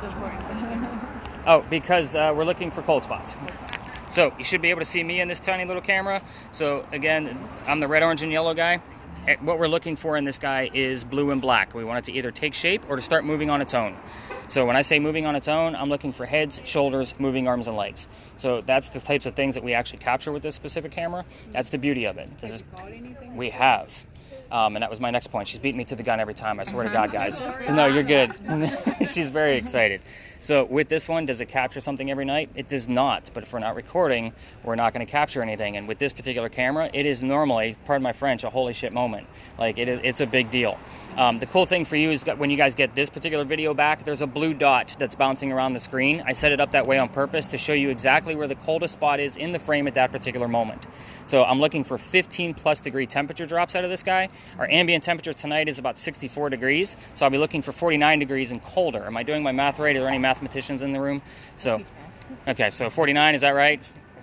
the importance of it? Oh, because we're looking for cold spots. So you should be able to see me in this tiny little camera. So again, I'm the red, orange, and yellow guy. What we're looking for in this guy is blue and black. We want it to either take shape or to start moving on its own. So when I say moving on its own, I'm looking for heads, shoulders, moving arms and legs. So that's the types of things that we actually capture with this specific camera. That's the beauty of it. We have. And that was my next point. She's beating me to the gun every time. I swear to God, guys. No, you're good. She's very excited. So with this one, does it capture something every night? It does not. But if we're not recording, we're not going to capture anything. And with this particular camera, it is normally, pardon my French, a holy shit moment. Like, it's a big deal. The cool thing for you is when you guys get this particular video back, there's a blue dot that's bouncing around the screen. I set it up that way on purpose to show you exactly where the coldest spot is in the frame at that particular moment. So I'm looking for 15 plus degree temperature drops out of this guy. Our ambient temperature tonight is about 64 degrees, so I'll be looking for 49 degrees and colder. Am I doing my math right? Are there any mathematicians in the room? So, okay, so 49, is that right?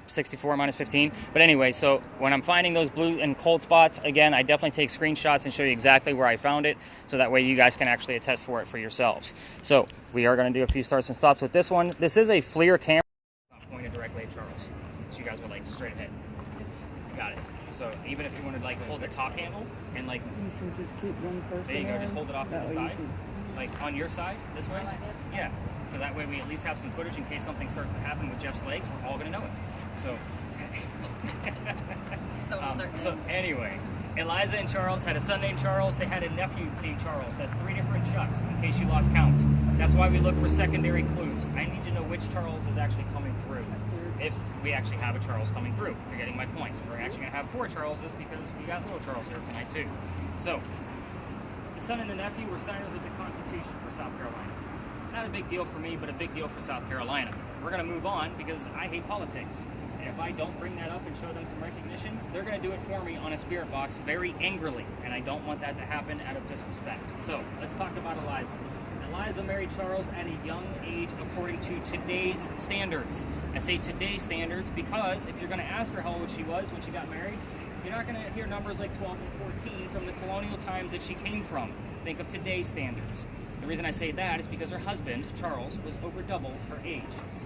64 minus 15. But anyway, so when I'm finding those blue and cold spots, again, I definitely take screenshots and show you exactly where I found it, so that way you guys can actually attest for it for yourselves. So we are going to do a few starts and stops with this one. This is a FLIR camera. Not pointed directly at Charles, so you guys were like straight ahead. Got it. So even if you want to like hold the top handle and like, so just keep one person. there you go, just hold it off to the side, like on your side, this way. Yeah. So that way we at least have some footage in case something starts to happen with Jeff's legs. We're all gonna know it. So. So anyway, Eliza and Charles had a son named Charles. They had a nephew named Charles. That's 3 different Chucks, in case you lost count. That's why we look for secondary clues. I need to know which Charles is actually coming through. If we actually have a Charles coming through. You're getting my point. We're actually going to have 4 Charleses because we got little Charles here tonight too. So, the son and the nephew were signers of the Constitution for South Carolina. Not a big deal for me, but a big deal for South Carolina. We're going to move on because I hate politics. And if I don't bring that up and show them some recognition, they're going to do it for me on a spirit box very angrily. And I don't want that to happen out of disrespect. So, let's talk about Eliza. Eliza married Charles at a young age according to today's standards. I say today's standards because if you're going to ask her how old she was when she got married, you're not going to hear numbers like 12 and 14 from the colonial times that she came from. Think of today's standards. The reason I say that is because her husband, Charles, was over double her age.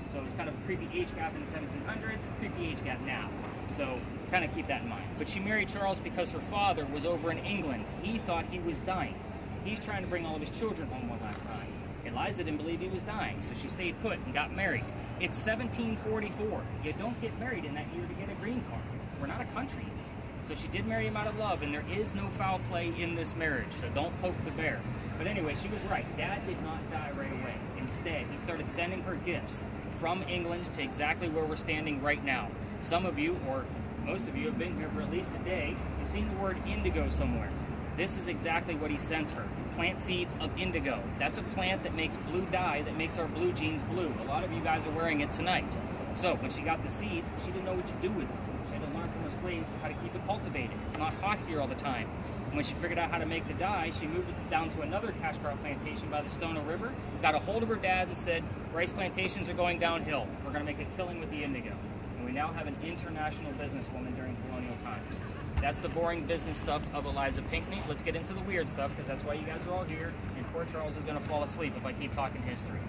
So it was kind of a creepy age gap in the 1700s, creepy age gap now. So kind of keep that in mind. But she married Charles because her father was over in England. He thought he was dying. He's trying to bring all of his children home one last time. Eliza didn't believe he was dying, so she stayed put and got married. It's 1744. You don't get married in that year to get a green card. We're not a country yet. So she did marry him out of love, and there is no foul play in this marriage, so don't poke the bear. But anyway, she was right. Dad did not die right away. Instead, he started sending her gifts from England to exactly where we're standing right now. Some of you, or most of you, have been here for at least a day. You've seen the word indigo somewhere. This is exactly what he sent her. Plant seeds of indigo. That's a plant that makes blue dye, that makes our blue jeans blue. A lot of you guys are wearing it tonight. So when she got the seeds, she didn't know what to do with it. She had to learn from her slaves how to keep it cultivated. It's not hot here all the time. And when she figured out how to make the dye, she moved it down to another cash crop plantation by the Stono River, got a hold of her dad and said, rice plantations are going downhill. We're going to make a killing with the indigo. And we now have an international businesswoman during colonial times. That's the boring business stuff of Eliza Pinckney. Let's get into the weird stuff, because that's why you guys are all here, and poor Charles is going to fall asleep if I keep talking history.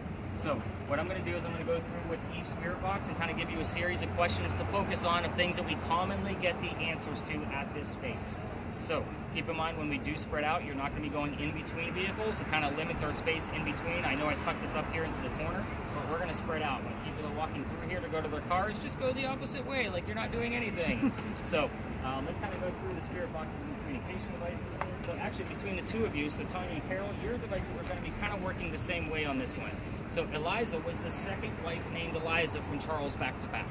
So what I'm going to do is I'm going to go through with each spirit box and kind of give you a series of questions to focus on of things that we commonly get the answers to at this space. So keep in mind, when we do spread out, you're not going to be going in between vehicles. It kind of limits our space in between. I know I tucked this up here into the corner, but we're going to spread out. When people are walking through here to go to their cars, just go the opposite way, like you're not doing anything. So let's kind of go through the spirit boxes and communication devices. So actually, between the two of you, so Tonya and Carol, your devices are going to be kind of working the same way on this one. So Eliza was the second wife named Eliza from Charles back to back.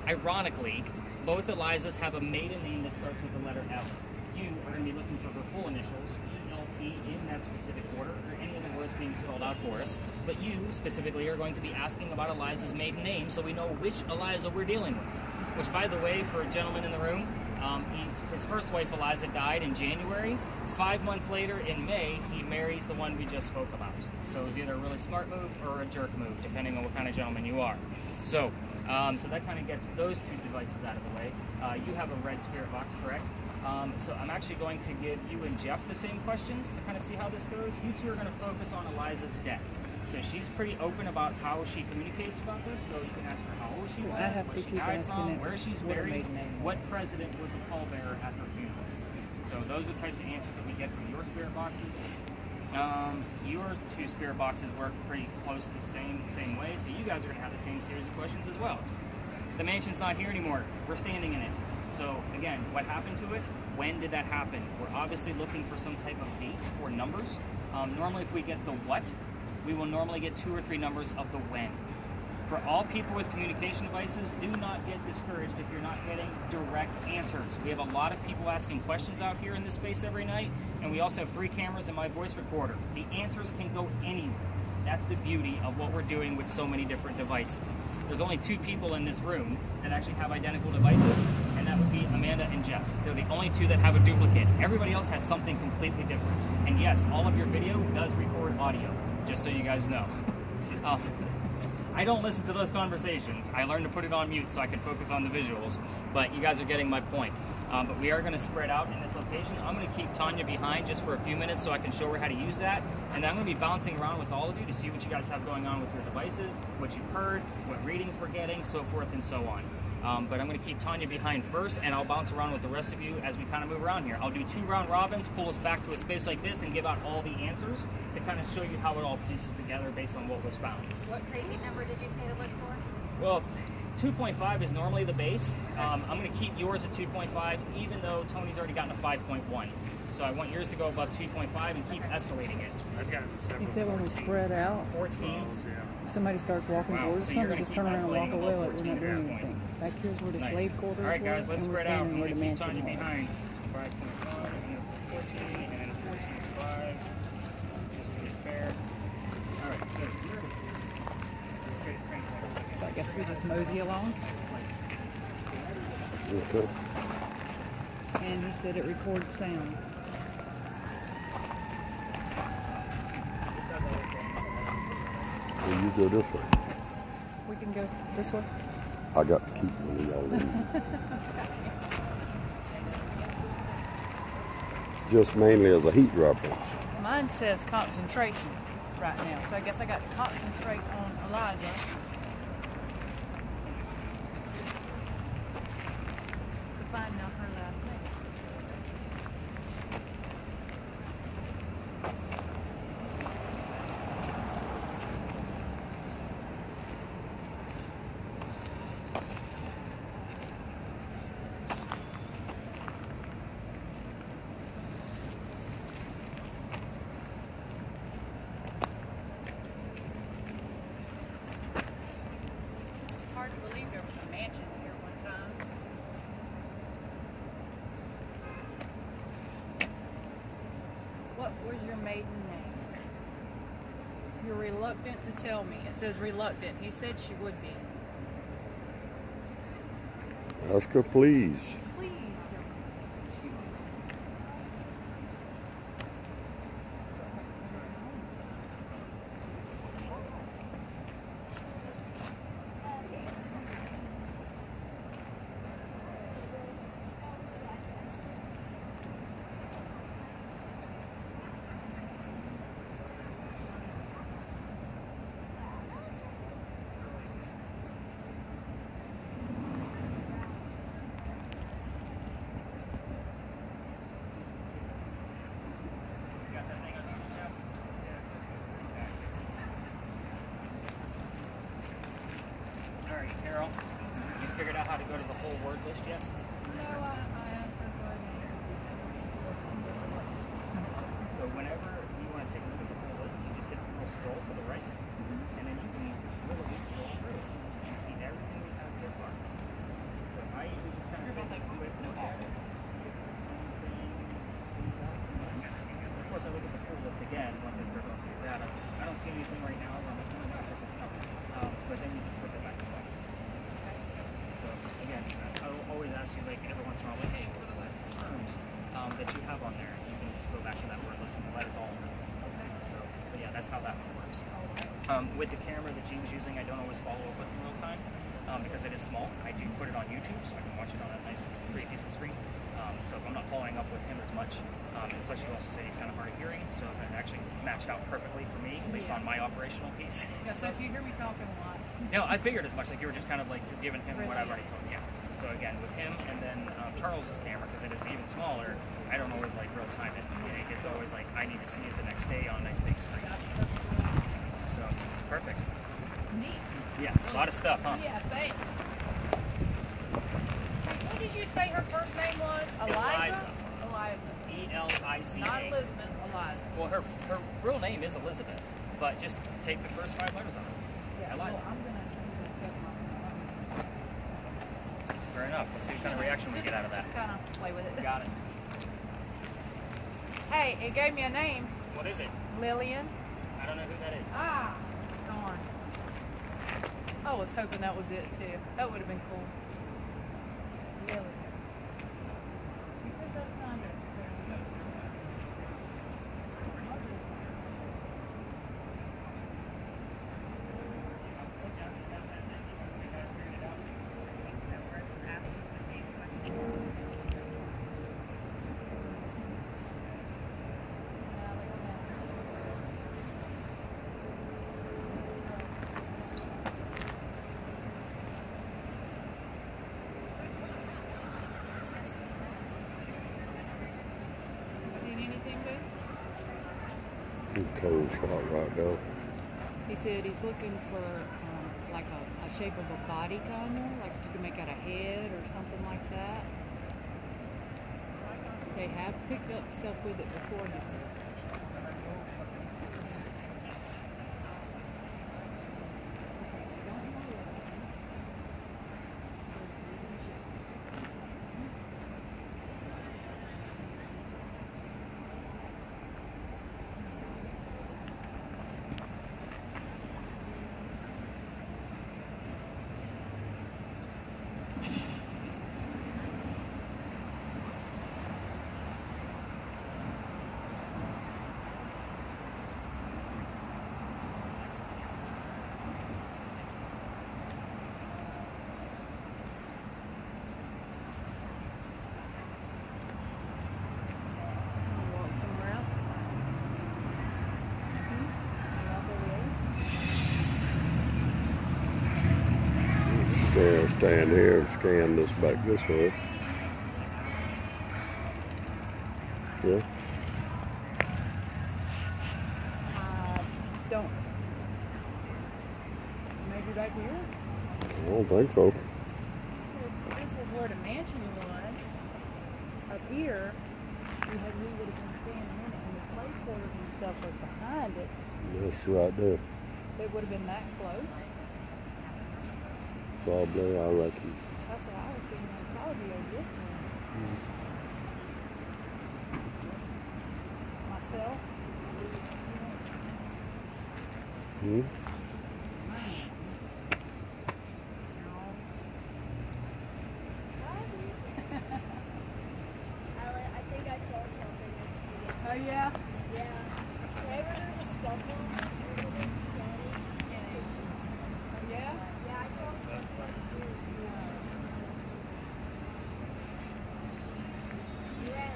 Ironically, both Elizas have a maiden name that starts with the letter L. You are going to be looking for her full initials, E-L-P, in that specific order, or any of the words being spelled out for us. But you, specifically, are going to be asking about Eliza's maiden name so we know which Eliza we're dealing with. Which, by the way, for a gentleman in the room, his first wife, Eliza, died in January. 5 months later, in May, he marries the one we just spoke about. So it was either a really smart move or a jerk move, depending on what kind of gentleman you are. So that kind of gets those two devices out of the way. You have a red spirit box, correct? So I'm actually going to give you and Jeff the same questions to kind of see how this goes. You two are going to focus on Eliza's death. So she's pretty open about how she communicates about this. So you can ask her how old she was, where she died from, where she's buried, what president was a pallbearer at her funeral. So those are the types of answers that we get from your spirit boxes. Your two spirit boxes work pretty close to the same way. So you guys are going to have the same series of questions as well. The mansion's not here anymore. We're standing in it. So again, what happened to it? When did that happen? We're obviously looking for some type of date or numbers. Normally if we get the what, we will normally get 2 or 3 numbers of the when. For all people with communication devices, do not get discouraged if you're not getting direct answers. We have a lot of people asking questions out here in this space every night, and we also have 3 cameras and my voice recorder. The answers can go anywhere. That's the beauty of what we're doing with so many different devices. There's only 2 people in this room that actually have identical devices, and that would be Amanda and Jeff. They're the only 2 that have a duplicate. Everybody else has something completely different. And yes, all of your video does record audio, just so you guys know. I don't listen to those conversations. I learned to put it on mute so I can focus on the visuals, but you guys are getting my point. But we are going to spread out in this location. I'm going to keep Tonya behind just for a few minutes so I can show her how to use that. And then I'm going to be bouncing around with all of you to see what you guys have going on with your devices, what you've heard, what readings we're getting, so forth and so on. But I'm going to keep Tonya behind first, and I'll bounce around with the rest of you as we kind of move around here. I'll do 2 round robins, pull us back to a space like this, and give out all the answers to kind of show you how it all pieces together based on what was found. What crazy number did you say to look for? Well, 2.5 is normally the base. I'm going to keep yours at 2.5, even though Tony's already gotten a 5.1. So I want yours to go above 2.5 and keep escalating it. I've gotten several. He said when we spread out, 14s. if somebody starts walking towards us, somebody just turn around and walk away like we're not doing anything. Back here's where the slave quarters were, All right, guys, let's and we're spread out. standing I'm where the going to keep mansion Tonya was. behind. 5.1 and a 14 and a 14.5, just to be fair. All right, so you're let's create a crank point. So I guess we just mosey along. Okay. And he said it records sound. Well, you go this way. We can go this way. I got to keep one of y'all in. Just mainly as a heat reference. Mine says concentration right now, so I guess I got to concentrate on Eliza. To find out her last name. It's hard to believe there was a mansion here one time. What was your maiden name? You're reluctant to tell me. It says reluctant. He said she would be. Ask her, please. Please. You got that thing on you, Jeff? Yeah. All right, Carol, you figured out how to go to the whole word list yet? No, I answered my name. So whenever you want to take a look at the whole list, you just hit the little scroll to the right, and then you can literally scroll through and see everything we have so far. So I usually just kind of take a quick look at it. Of course, I look at the full list again once I start going through your data. I don't see anything right now where I'm like, oh, check this out. But then you just flip it back to back. So again, I'll always ask you like every once in a while, like, hey, what are the last terms that you have on there? You can just go back to that word list and let us all know. So, but yeah, that's how that one works. With the camera that she was using, I don't always follow up with in real time because it is small. I do put it on YouTube, so I can watch it on a nice, pretty decent screen. So if I'm not following up with him as much, and plus you also say he's kind of hard of hearing, so it actually matched out perfectly for me, at least on my operational piece. Yeah, so if you hear me talking a lot. No, I figured as much. Like you were just kind of like you're giving him what I've already told him. Yeah. So again, with him and then Charles's camera, because it is even smaller, I don't always like real time it. It's always like I need to see it the next day on a nice big screen. So perfect. Neat. Yeah, a lot of stuff, huh? Yeah, thanks. What did you say her first name was? Eliza? Eliza. E-L-I-Z-A. Not Elizabeth, Eliza. Well, her real name is Elizabeth, but just take the first 5 letters of it. Yeah, Eliza. well, I'm gonna put Fair enough. Let's see what kind of reaction we get out of that. Just kind of play with it. Got it. Hey, it gave me a name. What is it? Lillian. I don't know who that is. Ah, darn. I was hoping that was it too. That would have been cool. Lillian. You said that's not it. Cold shot right now. He said he's looking for like a shape of a body kind of, like you can make out a head or something like that. They have picked up stuff with it before, he said. Yeah, stand here and scan this back this way. Yeah. Don't. Maybe back here? I don't think so. This was where the mansion was. Up here, we would have been standing in it, and the slave quarters and stuff was behind it. That's right there. It would have been that close. Probably, I reckon. That's what I was thinking. It'd probably be over this one. Myself. Hmm? I think I saw something. Oh yeah? Yeah. Whenever there's a scuffle, Yeah? yeah, I saw something. Yeah.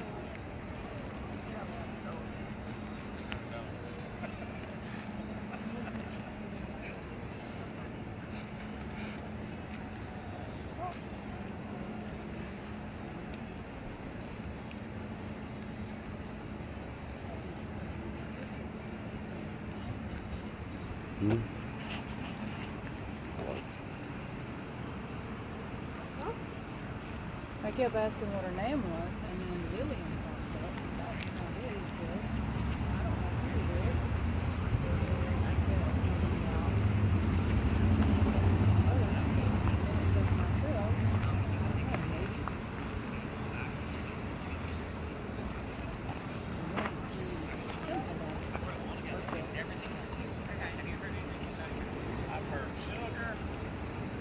Hmm? I kept asking what her name was, and then Lillian popped up. That's not it, he said. I don't know who it is. I kept finding out. Oh, and then it says myself. I don't know, maybe.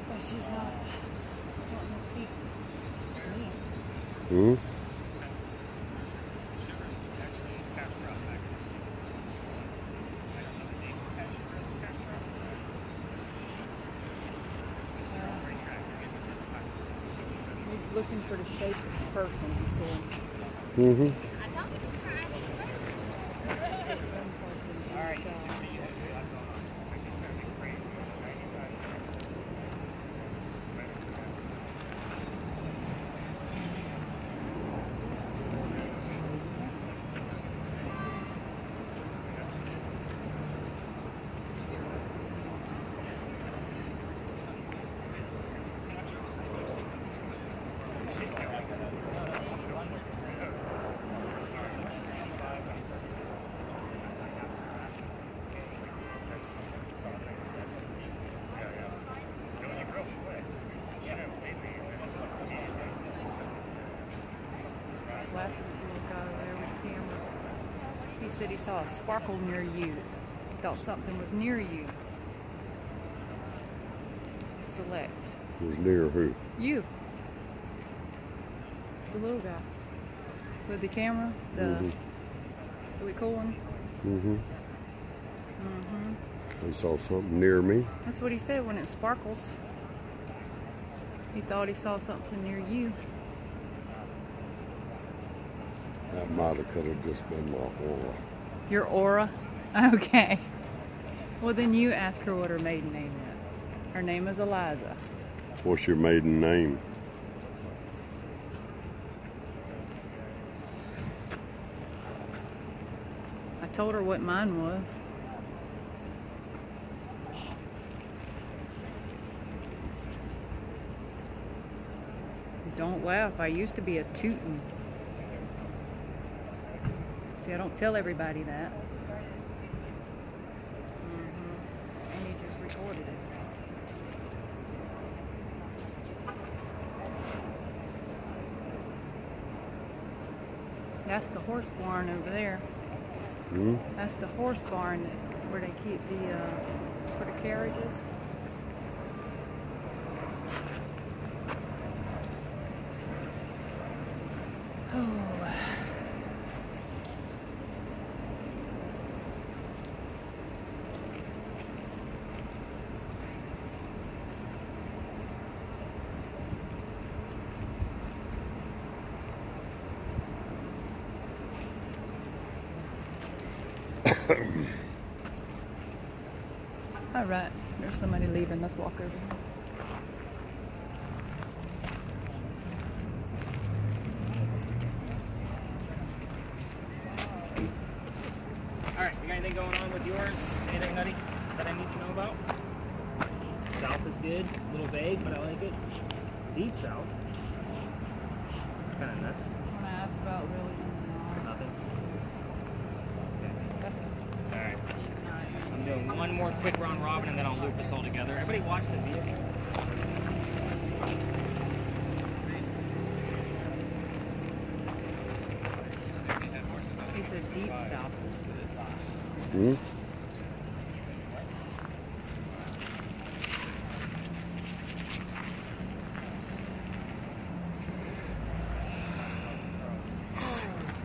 But she's not wanting to speak to me. Hmm? Maybe looking for the shape of the person, he said. Mm-hmm. One person in the shot. Laughing at the little guy over there with the camera. He said he saw a sparkle near you. He thought something was near you. Select. Was near who? You. The little guy. With the camera. The really cool one. Mm-hmm. Mm-hmm. I saw something near me. That's what he said when it sparkles. He thought he saw something near you. That might have could have just been my aura. Your aura? Okay. Well, then you ask her what her maiden name is. Her name is Eliza. What's your maiden name? I told her what mine was. Don't laugh. I used to be a tootin'. See, I don't tell everybody that. And he just recorded it. That's the horse barn over there. Hmm? That's the horse barn where they keep for the carriages. Oh. All right, there's somebody leaving. Let's walk over here. Alright, you got anything going on with yours? Anything nutty that I need to know about? South is good. A little vague, but I like it. Deep south. Kind of nuts. When I asked about really, Nothing. no. Alright. I'm doing one more quick round robin and then I'll loop us all together. Everybody watch the vehicle. He says deep south is good. Hmm?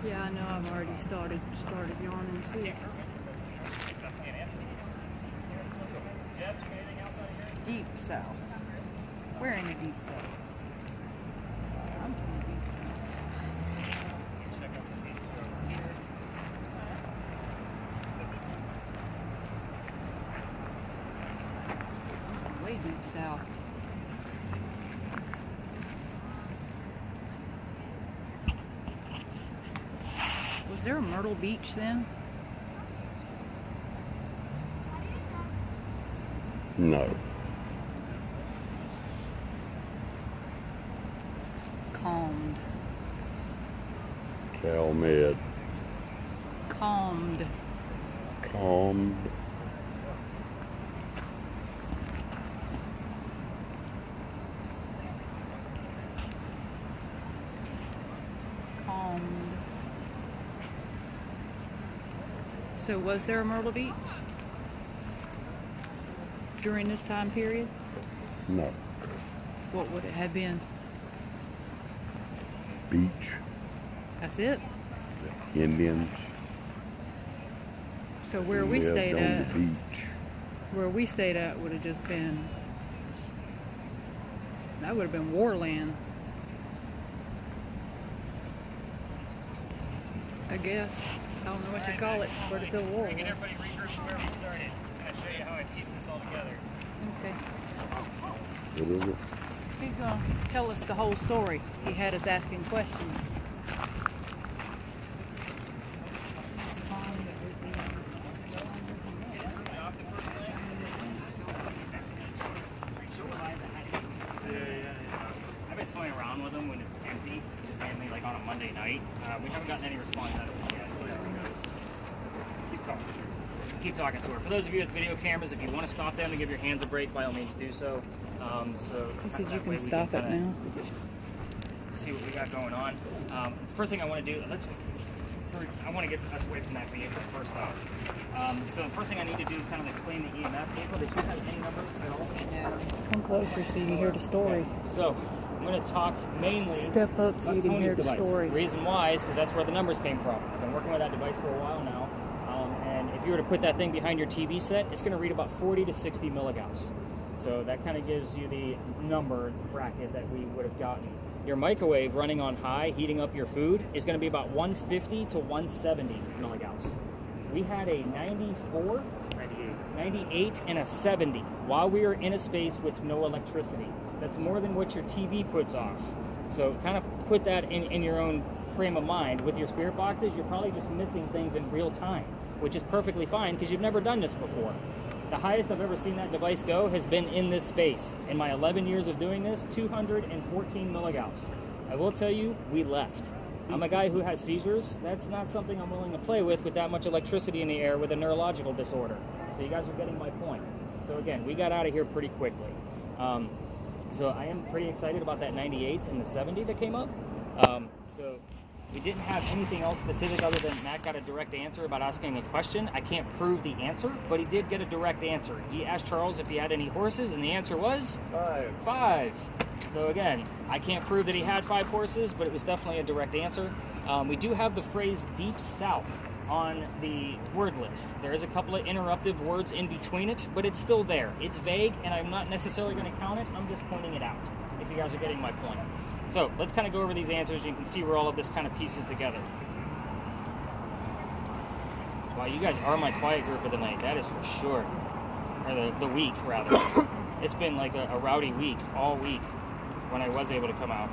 Yeah, I know. I've already started yawning too. Deep south. We're in the deep south. I'm in the deep south. Way deep south. Was there a Myrtle Beach then? No. Calmed. Calmed. Calmed. Calmed. Calmed. So was there a Myrtle Beach during this time period? No. What would it have been? Beach. That's it? Indians. So where we lived stayed on at, the beach. where we stayed at would have just been, that would have been Warland. I guess. I don't know what you call it, but it's a war. Get everybody regroup where we started. I'm going to show you how I piece this all together. Okay. What is it? He's going to tell us the whole story. He had us asking questions. I've been toying around with them when it's empty, just mainly like on a Monday night. We haven't gotten any response out of it yet. But keep talking to her. For those of you with video cameras, if you want to stop them and give your hands a break, by all means do so. He said you can stop it now. See what we got going on. The first thing I want to do, I want to get us away from that vehicle first off. So the first thing I need to do is kind of explain the EMF vehicle. Did you have any numbers at all? Yeah. Come closer so you can hear the story. So I'm going to talk mainly Step up so you can hear the story. The reason why is because that's where the numbers came from. I've been working with that device for a while now. And if you were to put that thing behind your TV set, it's going to read about 40 to 60 milligauss. So that kind of gives you the number bracket that we would have gotten. Your microwave running on high, heating up your food, is going to be about 150 to 170 milligauss. We had a 94, 98, and a 70 while we were in a space with no electricity. That's more than what your TV puts off. So kind of put that in your own frame of mind. With your spirit boxes, you're probably just missing things in real time, which is perfectly fine because you've never done this before. The highest I've ever seen that device go has been in this space. In my 11 years of doing this, 214 milligauss. I will tell you, we left. I'm a guy who has seizures. That's not something I'm willing to play with that much electricity in the air with a neurological disorder. So you guys are getting my point. So again, we got out of here pretty quickly. So I am pretty excited about that 98 and the 70 that came up. So we didn't have anything else specific other than Matt got a direct answer about asking a question. I can't prove the answer, but he did get a direct answer. He asked Charles if he had any horses, and the answer was 5. So again, I can't prove that he had 5 horses, but it was definitely a direct answer. We do have the phrase deep south on the word list. There is a couple of interruptive words in between it, but it's still there. It's vague, and I'm not necessarily going to count it. I'm just pointing it out, if you guys are getting my point. So let's kind of go over these answers. You can see where all of this kind of pieces together. Wow, you guys are my quiet group of the night. That is for sure. Or the week, rather. It's been like a rowdy week, all week, when I was able to come out.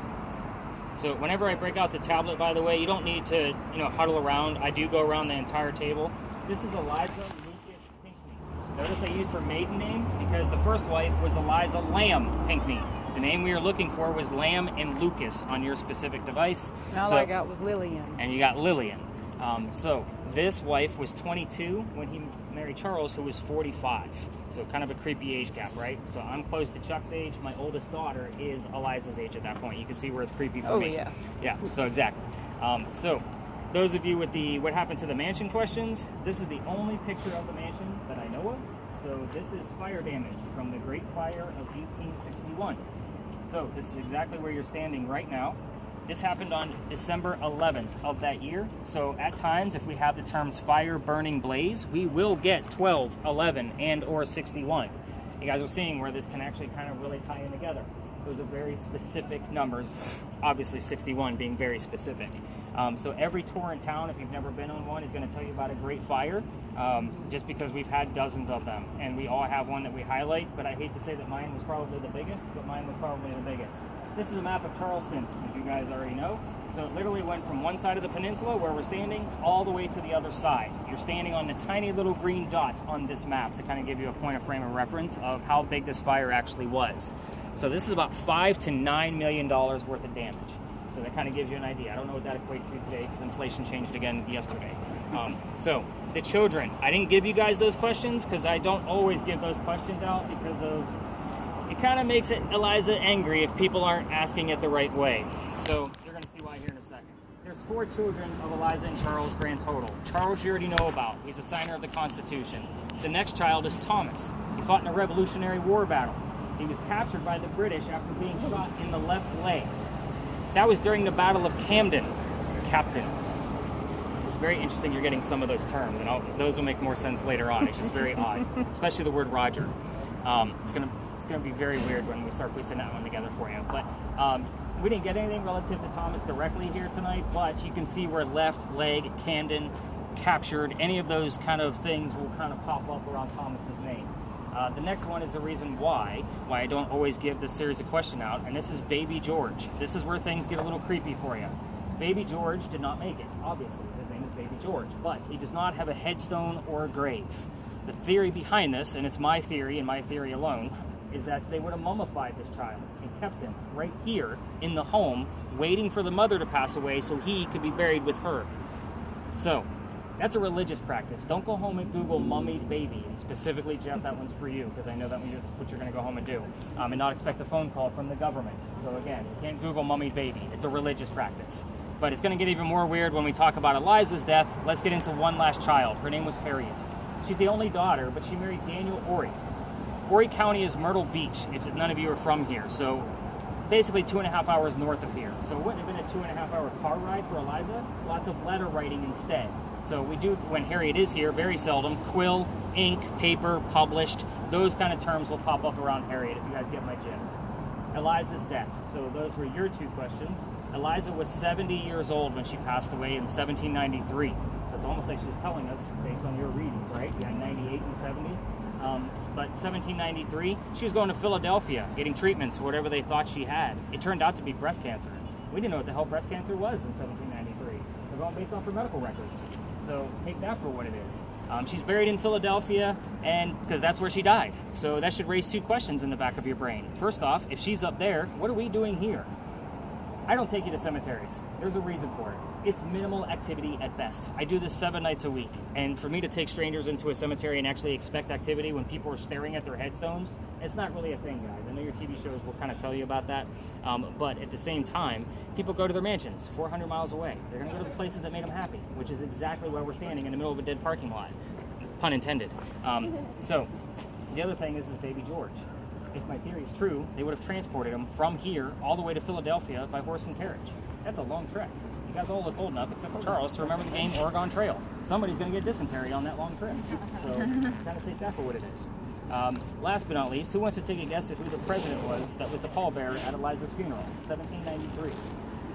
So whenever I break out the tablet, by the way, you don't need to, huddle around. I do go around the entire table. This is Eliza Lucas Pinckney. Notice I used her maiden name because the first wife was Eliza Lamb Pinckney. The name we were looking for was Lamb and Lucas on your specific device. And all I got was Lillian. And you got Lillian. So this wife was 22 when he married Charles, who was 45. So kind of a creepy age gap, right? So I'm close to Chuck's age. My oldest daughter is Eliza's age at that point. You can see where it's creepy for me. Yeah. Yeah, so exactly. So those of you with the what happened to the mansion questions, this is the only picture of the mansion that I know of. So this is fire damage from the Great Fire of 1861. So this is exactly where you're standing right now. This happened on December 11th of that year. So at times, if we have the terms fire, burning, blaze, we will get 12, 11, and or 61. You guys are seeing where this can actually kind of really tie in together. Those are very specific numbers, obviously 61 being very specific. So every tour in town, if you've never been on one, is going to tell you about a great fire, just because we've had dozens of them. And we all have one that we highlight, but I hate to say that mine was probably the biggest, but mine was probably the biggest. This is a map of Charleston, as you guys already know. So it literally went from one side of the peninsula, where we're standing, all the way to the other side. You're standing on the tiny little green dot on this map to kind of give you a point of frame of reference of how big this fire actually was. So this is about $5 to $9 million worth of damage. So that kind of gives you an idea. I don't know what that equates to today because inflation changed again yesterday. So the children, I didn't give you guys those questions because I don't always give those questions out because of, it kind of makes Eliza angry if people aren't asking it the right way. So you're going to see why here in a second. There's 4 children of Eliza and Charles grand total. Charles you already know about. He's a signer of the Constitution. The next child is Thomas. He fought in a Revolutionary War battle. He was captured by the British after being shot in the left leg. That was during the Battle of Camden, Captain. It's very interesting you're getting some of those terms, and those will make more sense later on. It's just very odd, especially the word Roger. It's gonna be very weird when we start piecing that one together for you. But we didn't get anything relative to Thomas directly here tonight, but you can see where left leg, Camden, captured. Any of those kind of things will kind of pop up around Thomas's name. The next one is the reason why I don't always give this series of question out, and this is Baby George. This is where things get a little creepy for you. Baby George did not make it, obviously. His name is Baby George, but he does not have a headstone or a grave. The theory behind this, and it's my theory and my theory alone, is that they would have mummified this child and kept him right here in the home, waiting for the mother to pass away so he could be buried with her. So, that's a religious practice. Don't go home and Google mummied baby. And specifically, Jeff, that one's for you, because I know that what you're going to go home and do. And not expect a phone call from the government. So again, you can't Google mummied baby. It's a religious practice. But it's going to get even more weird when we talk about Eliza's death. Let's get into one last child. Her name was Harriet. She's the only daughter, but she married Daniel Horry. Horry County is Myrtle Beach, if none of you are from here. So basically 2.5 hours north of here. So it wouldn't have been a 2.5 hour car ride for Eliza. Lots of letter writing instead. So we do, when Harriet is here, very seldom, quill, ink, paper, published, those kind of terms will pop up around Harriet, if you guys get my gist. Eliza's death. So those were your two questions. Eliza was 70 years old when she passed away in 1793. So it's almost like she's telling us, based on your readings, right? You had 98 and 70. But 1793, she was going to Philadelphia, getting treatments for whatever they thought she had. It turned out to be breast cancer. We didn't know what the hell breast cancer was in 1793. They're going based off her medical records. So take that for what it is. She's buried in Philadelphia, and because that's where she died. So that should raise two questions in the back of your brain. First off, if she's up there, what are we doing here? I don't take you to cemeteries. There's a reason for it. It's minimal activity at best. I do this 7 nights a week, and for me to take strangers into a cemetery and actually expect activity when people are staring at their headstones, it's not really a thing, guys. I know your TV shows will kind of tell you about that, but at the same time, people go to their mansions 400 miles away. They're going to go to the places that made them happy, which is exactly why we're standing in the middle of a dead parking lot. Pun intended. So, the other thing is Baby George. If my theory is true, they would have transported him from here all the way to Philadelphia by horse and carriage. That's a long trek. You guys all look old enough, except for Charles, to remember the game Oregon Trail. Somebody's going to get dysentery on that long trip. So, kind of take that for what it is. Last but not least, who wants to take a guess at who the president was that was the pallbearer at Eliza's funeral? 1793.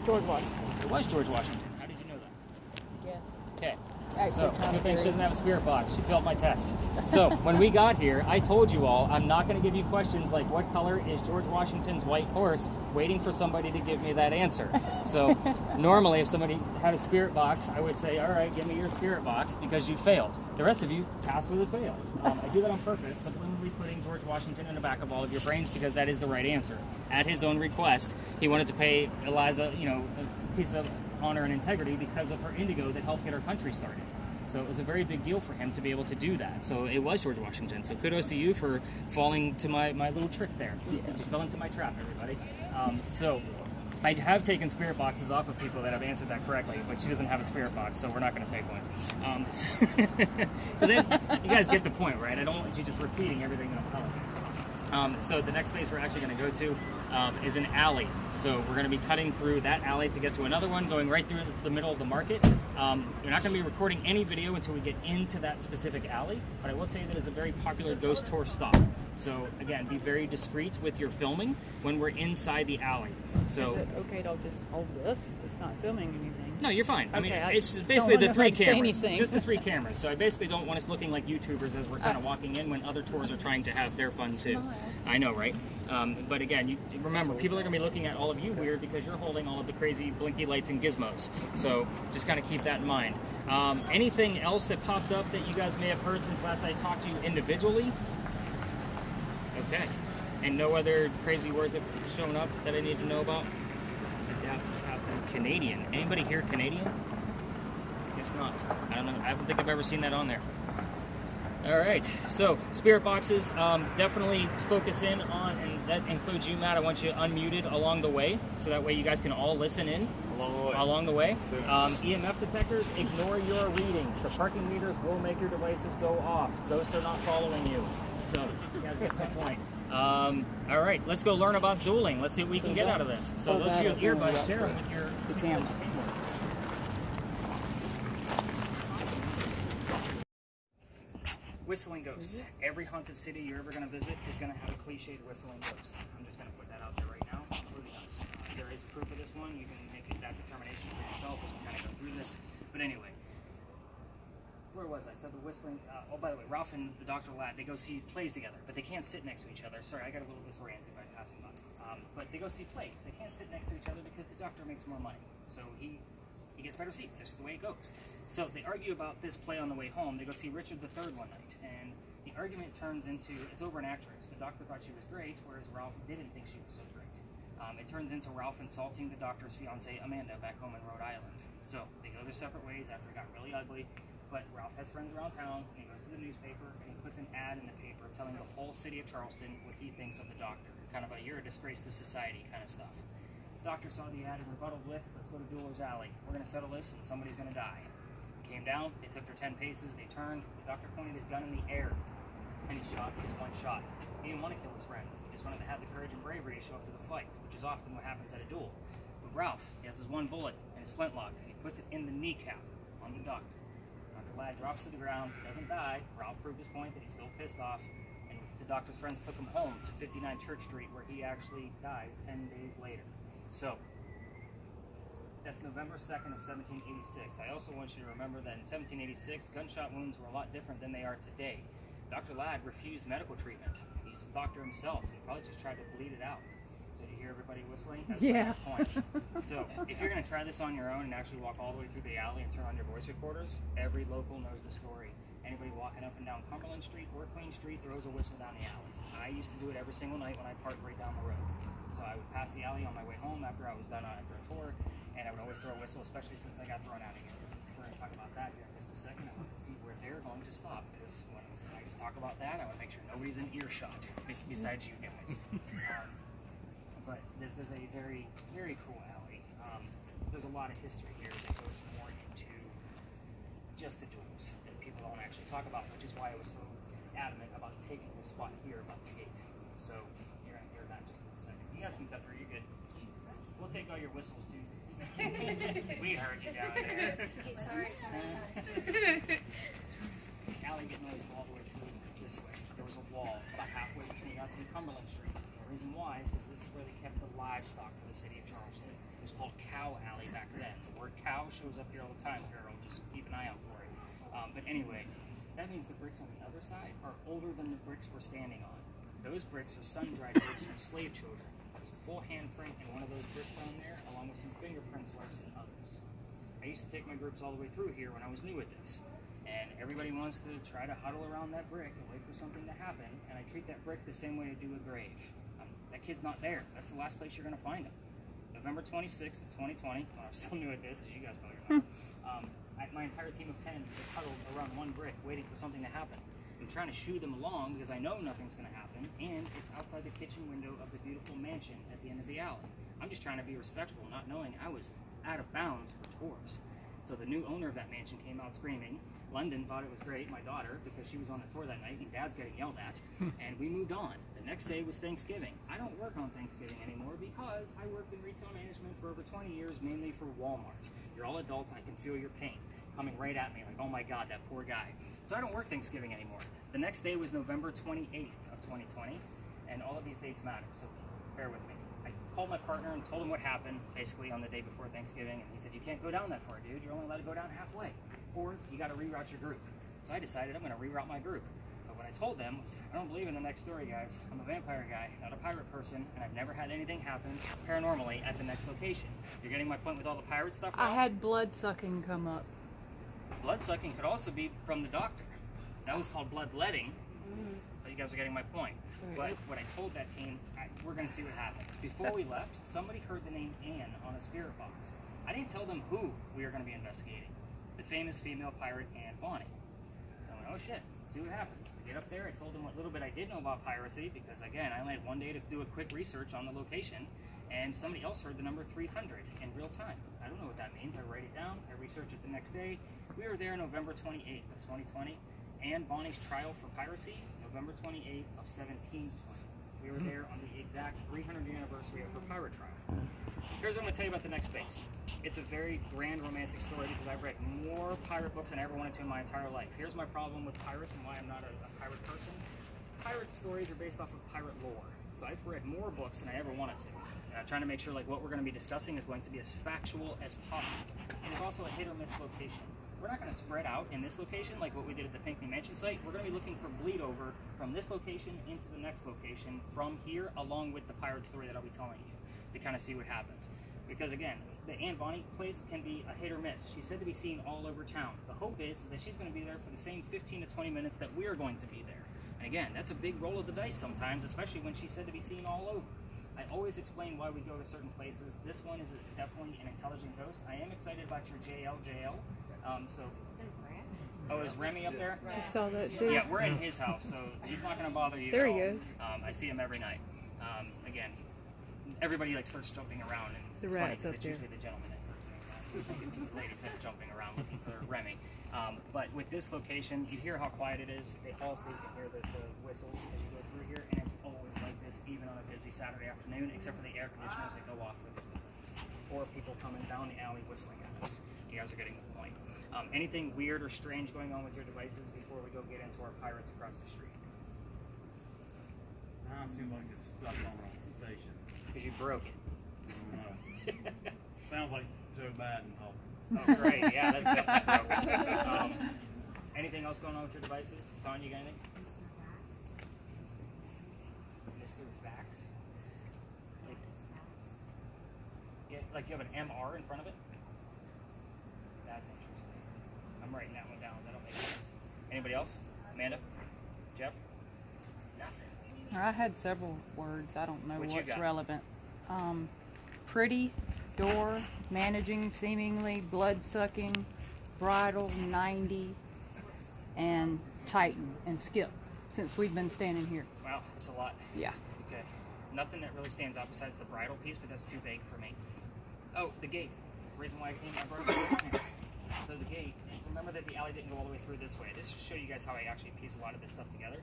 George Washington. It was George Washington. How did you know that? Yes. Okay. Actually, So, Tom good thing she Berry. doesn't have a spirit box. She failed my test. So, when we got here, I told you all, I'm not going to give you questions like, what color is George Washington's white horse, waiting for somebody to give me that answer. So, normally, if somebody had a spirit box, I would say, all right, give me your spirit box, because you failed. The rest of you passed with a fail. I do that on purpose, subliminally putting George Washington in the back of all of your brains, because that is the right answer. At his own request, he wanted to pay Eliza, a piece of honor and integrity because of her indigo that helped get our country started. So it was a very big deal for him to be able to do that. So it was George Washington. So kudos to you for falling to my little trick there. Because you fell into my trap, everybody. So I have taken spirit boxes off of people that have answered that correctly, but she doesn't have a spirit box, so we're not going to take one. You guys get the point, right? I don't want you just repeating everything that I'm telling you. So the next place we're actually going to go to is an alley. So we're going to be cutting through that alley to get to another one, going right through the middle of the market. You're not going to be recording any video until we get into that specific alley, but I will tell you that it's a very popular ghost tour stop. So again, be very discreet with your filming when we're inside the alley. So Is it okay to just hold this? It's not filming anything. no, you're fine. I mean, Okay, I it's just basically don't the wanna, 3 like, say cameras. anything. Just the 3 cameras. So I basically don't want us looking like YouTubers as we're kind of walking in when other tours are trying to have their fun too. Smile. I know, right? But again, you remember, people are going to be looking at all of you weird because you're holding all of the crazy blinky lights and gizmos. So just kind of keep that in mind. Anything else that popped up that you guys may have heard since last I talked to you individually? Okay. And no other crazy words have shown up that I need to know about? Canadian. Anybody here Canadian? Guess not. I don't know. I don't think I've ever seen that on there. All right. So, spirit boxes, definitely focus in on, and that includes you, Matt. I want you unmuted along the way, so that way you guys can all listen in. Along the way. EMF detectors, ignore your readings. The parking meters will make your devices go off. Ghosts are not following you. So, you guys get the point. All right, let's go learn about dueling. Let's see what we can get out of this. So those of you with earbuds, share them with your The camera. Whistling ghosts. Every haunted city you're ever going to visit is going to have a cliched whistling ghost. I'm just going to put that out there right now. Including us. there is proof of this one. You can make that determination for yourself as we kind of go through this. But anyway, where was I? So the whistling. Oh, by the way, Ralph and the Dr. Lad, they go see plays together, but they can't sit next to each other. Sorry, I got a little disoriented by passing by. But they go see plays. They can't sit next to each other because the doctor makes more money. So he gets better seats. That's just the way it goes. So they argue about this play on the way home. They go see Richard III one night, and the argument turns into, it's over an actress. The doctor thought she was great, whereas Ralph didn't think she was so great. It turns into Ralph insulting the doctor's fiancée, Amanda, back home in Rhode Island. So they go their separate ways after it got really ugly. But Ralph has friends around town, and he goes to the newspaper, and he puts an ad in the paper telling the whole city of Charleston what he thinks of the doctor. Kind of a, you're a disgrace to society kind of stuff. The doctor saw the ad and rebutted with, let's go to Dueler's Alley. We're going to settle this, and somebody's going to die. Came down, they took their 10 paces, they turned, the doctor pointed his gun in the air, and he shot his one shot. He didn't want to kill his friend. He just wanted to have the courage and bravery to show up to the fight, which is often what happens at a duel. But Ralph, he has his one bullet and his flintlock, and he puts it in the kneecap on the doctor. Dr. Ladd drops to the ground, he doesn't die. Ralph proved his point that he's still pissed off, and the doctor's friends took him home to 59 Church Street, where he actually dies 10 days later. So, that's November 2nd of 1786. I also want you to remember that in 1786, gunshot wounds were a lot different than they are today. Dr. Ladd refused medical treatment. He's a doctor himself. He probably just tried to bleed it out. So you hear everybody whistling? That's Yeah. my next point. So if you're going to try this on your own and actually walk all the way through the alley and turn on your voice recorders, every local knows the story. Anybody walking up and down Cumberland Street or Queen Street throws a whistle down the alley. I used to do it every single night when I parked right down the road. So I would pass the alley on my way home after I was done after a tour, and I would always throw a whistle, especially since I got thrown out of here. We're going to talk about that here in just a second. I want to see where they're going to stop, because when I talk about that, I want to make sure nobody's in earshot besides you guys. But this is a very, very cool alley. There's a lot of history here that goes more into just the duels that people don't actually talk about, which is why I was so adamant about taking this spot here about the gate. So you're going to hear that just in a second. You guys can cut through, you're good. We'll take all your whistles too. We heard you down there. Okay, sorry. Alley getting noise all the way through this way. There was a wall about halfway between us and Cumberland Street. The reason why is because this is where they kept the livestock for the city of Charleston. It was called Cow Alley back then. The word cow shows up here all the time, Carol. Just keep an eye out for it. But anyway, that means the bricks on the other side are older than the bricks we're standing on. Those bricks are sun-dried bricks from slave children. There's a full handprint in one of those bricks down there, along with some fingerprint swipes in others. I used to take my groups all the way through here when I was new at this. And everybody wants to try to huddle around that brick and wait for something to happen, and I treat that brick the same way I do a grave. That kid's not there. That's the last place you're going to find him. November 26th of 2020, when I was still new at this, as you guys probably remember, my entire team of 10 was huddled around one brick waiting for something to happen. I'm trying to shoo them along because I know nothing's going to happen, and it's outside the kitchen window of the beautiful mansion at the end of the alley. I'm just trying to be respectful, not knowing I was out of bounds for tours. So the new owner of that mansion came out screaming. London thought it was great, my daughter, because she was on the tour that night and Dad's getting yelled at, and we moved on. The next day was Thanksgiving. I don't work on Thanksgiving anymore because I worked in retail management for over 20 years, mainly for Walmart. You're all adults, I can feel your pain coming right at me like, oh my God, that poor guy. So I don't work Thanksgiving anymore. The next day was November 28th of 2020, and all of these dates matter, so bear with me. I called my partner and told him what happened, basically on the day before Thanksgiving, and he said, you can't go down that far, dude. You're only allowed to go down halfway, or you got to reroute your group. So I decided I'm going to reroute my group. But what I told them was, I don't believe in the next story, guys. I'm a vampire guy, not a pirate person, and I've never had anything happen paranormally at the next location. You're getting my point with all the pirate stuff? I had blood sucking come up. Blood sucking could also be from the doctor. That was called bloodletting. But you guys are getting my point. But what I told that team, we're going to see what happens. Before we left, somebody heard the name Anne on a spirit box. I didn't tell them who we were going to be investigating. The famous female pirate Anne Bonny. So I went, oh shit, let's see what happens. I get up there, I told them what little bit I did know about piracy, because again, I only had one day to do a quick research on the location, and somebody else heard the number 300 in real time. I don't know what that means. I write it down, I research it the next day. We were there November 28th of 2020. Anne Bonny's trial for piracy, November 28th of 1720. We were there on the exact 300th anniversary of her pirate trial. Here's what I'm going to tell you about the next space. It's a very grand romantic story because I've read more pirate books than I ever wanted to in my entire life. Here's my problem with pirates and why I'm not a pirate person. pirate stories are based off of pirate lore. So I've read more books than I ever wanted to. Trying to make sure like what we're going to be discussing is going to be as factual as possible. And it's also a hit or miss location. We're not going to spread out in this location like what we did at the Pinckney Mansion site. We're going to be looking for bleed over from this location into the next location from here, along with the pirate story that I'll be telling you, to kind of see what happens. Because again, the Anne Bonny place can be a hit or miss. She's said to be seen all over town. The hope is that she's going to be there for the same 15 to 20 minutes that we're going to be there. And again, that's a big roll of the dice sometimes, especially when she's said to be seen all over. I always explain why we go to certain places. This one is definitely an intelligent ghost. I am excited about your JL. Oh, is Remy up there? I saw that too. Yeah, we're in his house, so he's not going to bother you. There at he all. goes. I see him every night. Again, everybody like starts jumping around, and The it's funny rat's because up it's there. usually the gentleman that starts doing that. We think it's the ladies that are jumping around looking for Remy. But with this location, you hear how quiet it is. They also can hear the whistles as you go through here, and it's always like this, even on a busy Saturday afternoon, except for the air conditioners that go off for these buildings, or people coming down the alley whistling at us. You guys are getting the point. Anything weird or strange going on with your devices before we go get into our pirates across the street? Mine seems like it's stuck on a station. Because you broke it. I don't know. Sounds like Joe Biden talking. Oh, great. Yeah, that's definitely broken. Anything else going on with your devices? Tonya, you got anything? Mr. Vax? Like you have an MR in front of it? That's interesting. I'm writing that one down. That'll make sense. Anybody else? Amanda? Jeff? Nothing. I had several words. I don't know What you what's got? relevant. Pretty, door, managing, seemingly, blood-sucking, bridal, 90, and Titan, and skip, since we've been standing here. Wow, that's a lot. Yeah. Okay. Nothing that really stands out besides the bridal piece, but that's too vague for me. Oh, the gate. Reason why I brought it up here. So the gate, remember that the alley didn't go all the way through this way. This should show you guys how I actually piece a lot of this stuff together.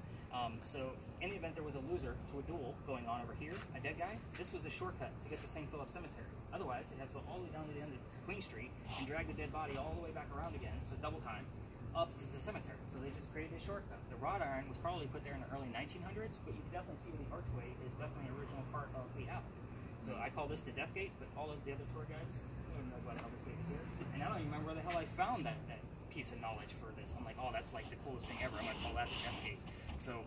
So in the event there was a loser to a duel going on over here, a dead guy, this was the shortcut to get to St. Philip Cemetery. Otherwise, you'd have to go all the way down to the end of Queen Street and drag the dead body all the way back around again, so double time, up to the cemetery. So they just created a shortcut. The wrought iron was probably put there in the early 1900s, but you can definitely see the archway is definitely an original part of the alley. So I call this the Death Gate, but all of the other tour guides, no one knows about how this gate is here. And I don't even remember where the hell I found that piece of knowledge for this. I'm like, oh, that's like the coolest thing ever. I'm gonna call that the Death Gate. So,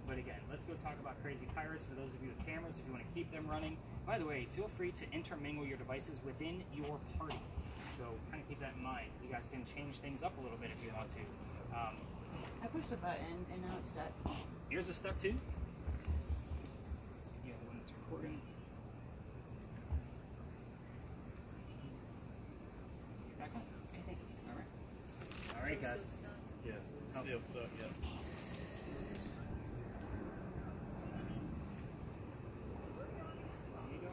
but again, let's go talk about Crazy Pirates. For those of you with cameras, if you want to keep them running. By the way, feel free to intermingle your devices within your party. So kind of keep that in mind. You guys can change things up a little bit if you want to. I pushed a button and now it's stuck. Here's a step 2. You have the one that's recording. Get back on. I think. All right. All right, guys. Yeah, still stuck, yeah. There you go.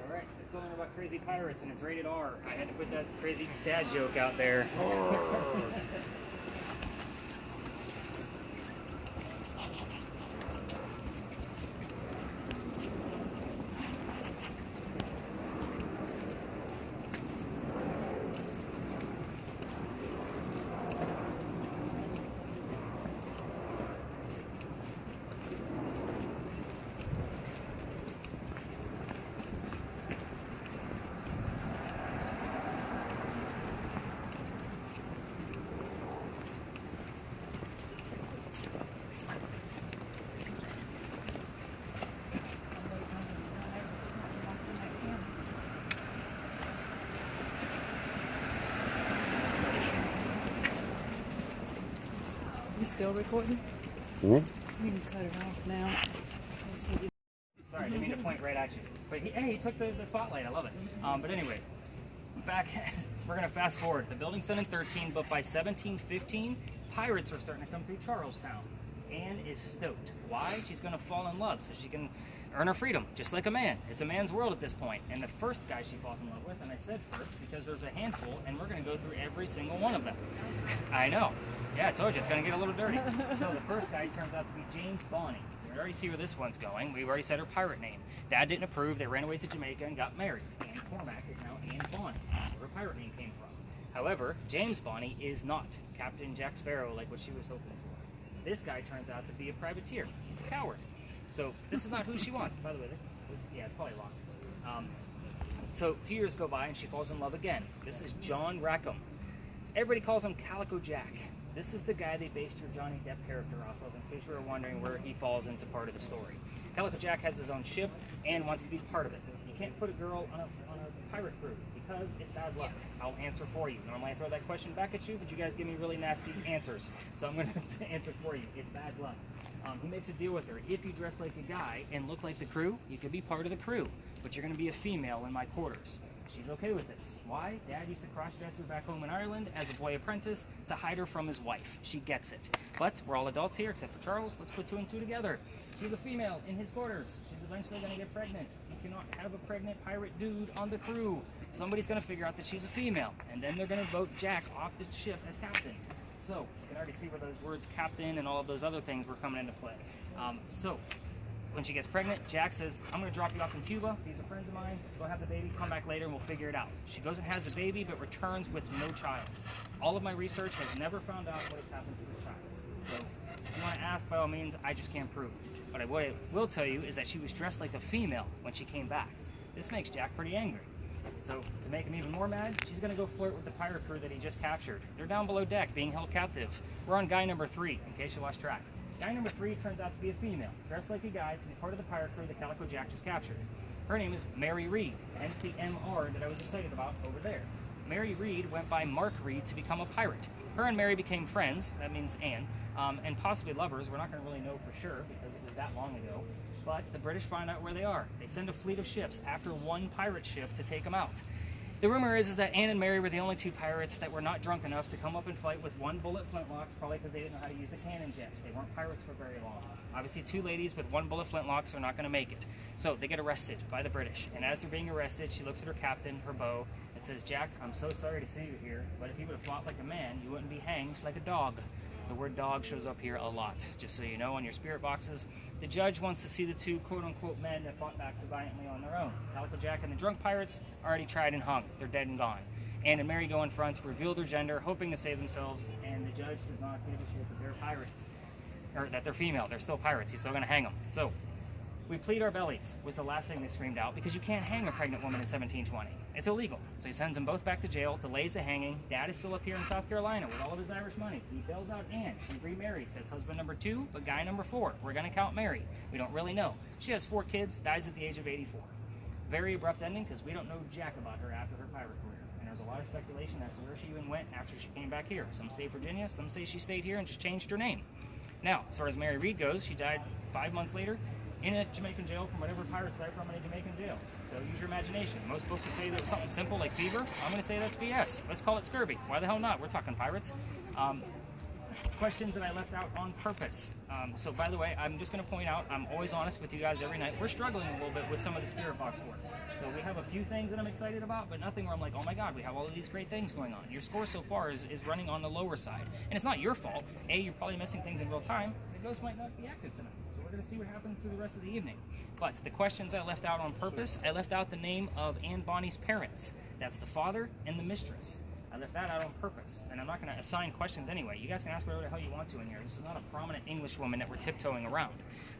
All right, let's go learn about Crazy Pirates, and it's rated R. I had to put that crazy dad joke out there. You still recording? Hmm? You can cut it off now. Sorry, I didn't mean to point right at you. But he took the spotlight. I love it. But anyway, back, we're going to fast forward. The building's done in 13, but by 1715, pirates are starting to come through Charlestown. Anne is stoked. Why? She's going to fall in love so she can earn her freedom, just like a man. It's a man's world at this point. And the first guy she falls in love with, and I said first because there's a handful, and we're going to go through every single one of them. I know. Yeah, I told you, it's going to get a little dirty. So the first guy turns out to be James Bonny. We already see where this one's going. We've already said her pirate name. Dad didn't approve. They ran away to Jamaica and got married. Anne Cormac is now Anne Bonny, where her pirate name came from. However, James Bonny is not Captain Jack Sparrow like what she was hoping for. This guy turns out to be a privateer. He's a coward. So this is not who she wants. By the way, yeah, it's probably locked. So a few years go by and she falls in love again. This is John Rackham. Everybody calls him Calico Jack. This is the guy they based your Johnny Depp character off of, in case you were wondering where he falls into part of the story. Calico Jack has his own ship and wants to be part of it. You can't put a girl on a pirate crew because it's bad luck. I'll answer for you. Normally I throw that question back at you, but you guys give me really nasty answers. So I'm going to answer for you. It's bad luck. He makes a deal with her. If you dress like a guy and look like the crew, you could be part of the crew, but you're going to be a female in my quarters. She's okay with this. Why? Dad used to cross-dress her back home in Ireland as a boy apprentice to hide her from his wife. She gets it. But we're all adults here except for Charles. Let's put two and two together. She's a female in his quarters. She's eventually going to get pregnant. You cannot have a pregnant pirate dude on the crew. Somebody's going to figure out that she's a female, and then they're going to vote Jack off the ship as captain. So you can already see where those words captain and all of those other things were coming into play. So when she gets pregnant, Jack says, I'm going to drop you off in Cuba. These are friends of mine. Go have the baby. Come back later and we'll figure it out. She goes and has the baby, but returns with no child. All of my research has never found out what has happened to this child. So if you want to ask, by all means, I just can't prove it. But what I will tell you is that she was dressed like a female when she came back. This makes Jack pretty angry. So to make him even more mad, she's going to go flirt with the pirate crew that he just captured. They're down below deck being held captive. We're on guy number 3, in case you lost track. Guy number 3 turns out to be a female, dressed like a guy to be part of the pirate crew that Calico Jack just captured. Her name is Mary Reed, hence the MR that I was excited about over there. Mary Reed went by Mark Reed to become a pirate. Her and Mary became friends, that means Anne, and possibly lovers. We're not going to really know for sure because it was that long ago. But the British find out where they are. They send a fleet of ships after one pirate ship to take them out. The rumor is that Anne and Mary were the only 2 pirates that were not drunk enough to come up and fight with 1 bullet flintlocks, probably because they didn't know how to use the cannon jets. They weren't pirates for very long. Obviously 2 ladies with 1 bullet flintlocks are not going to make it. So they get arrested by the British. And as they're being arrested, she looks at her captain, her beau, and says, Jack, I'm so sorry to see you here, but if you would have fought like a man, you wouldn't be hanged like a dog. The word dog shows up here a lot, just so you know, on your spirit boxes. The judge wants to see the 2 quote-unquote men that fought back so valiantly on their own. Calico Jack and the drunk pirates already tried and hung. They're dead and gone. Anne and Mary go in front, reveal their gender, hoping to save themselves, and the judge does not give a shit that they're pirates. Or that they're female. They're still pirates. He's still going to hang them. So, we plead our bellies, was the last thing they screamed out, because you can't hang a pregnant woman in 1720. It's illegal. So he sends them both back to jail, delays the hanging. Dad is still up here in South Carolina with all of his Irish money. He bails out Anne. She remarries. That's husband number 2, but guy number 4. We're going to count Mary. We don't really know. She has 4 kids, dies at the age of 84. Very abrupt ending, because we don't know jack about her after her pirate career. And there's a lot of speculation as to where she even went after she came back here. Some say Virginia, some say she stayed here and just changed her name. Now, as far as Mary Reed goes, she died 5 months later in a Jamaican jail from whatever pirates died from in a Jamaican jail. So use your imagination. Most books will tell you that it was something simple like fever. I'm going to say that's BS. Let's call it scurvy. Why the hell not? We're talking pirates. Questions that I left out on purpose. So by the way, I'm just going to point out, I'm always honest with you guys every night. We're struggling a little bit with some of the spirit box work. So we have a few things that I'm excited about, but nothing where I'm like, oh my god, we have all of these great things going on. Your score so far is running on the lower side. And it's not your fault. A, you're probably missing things in real time. The ghost might not be active tonight. So we're going to see what happens through the rest of the evening. But the questions I left out on purpose, I left out the name of Anne Bonny's parents. That's the father and the mistress. I left that out on purpose, and I'm not going to assign questions anyway. You guys can ask whatever the hell you want to in here. This is not a prominent English woman that we're tiptoeing around.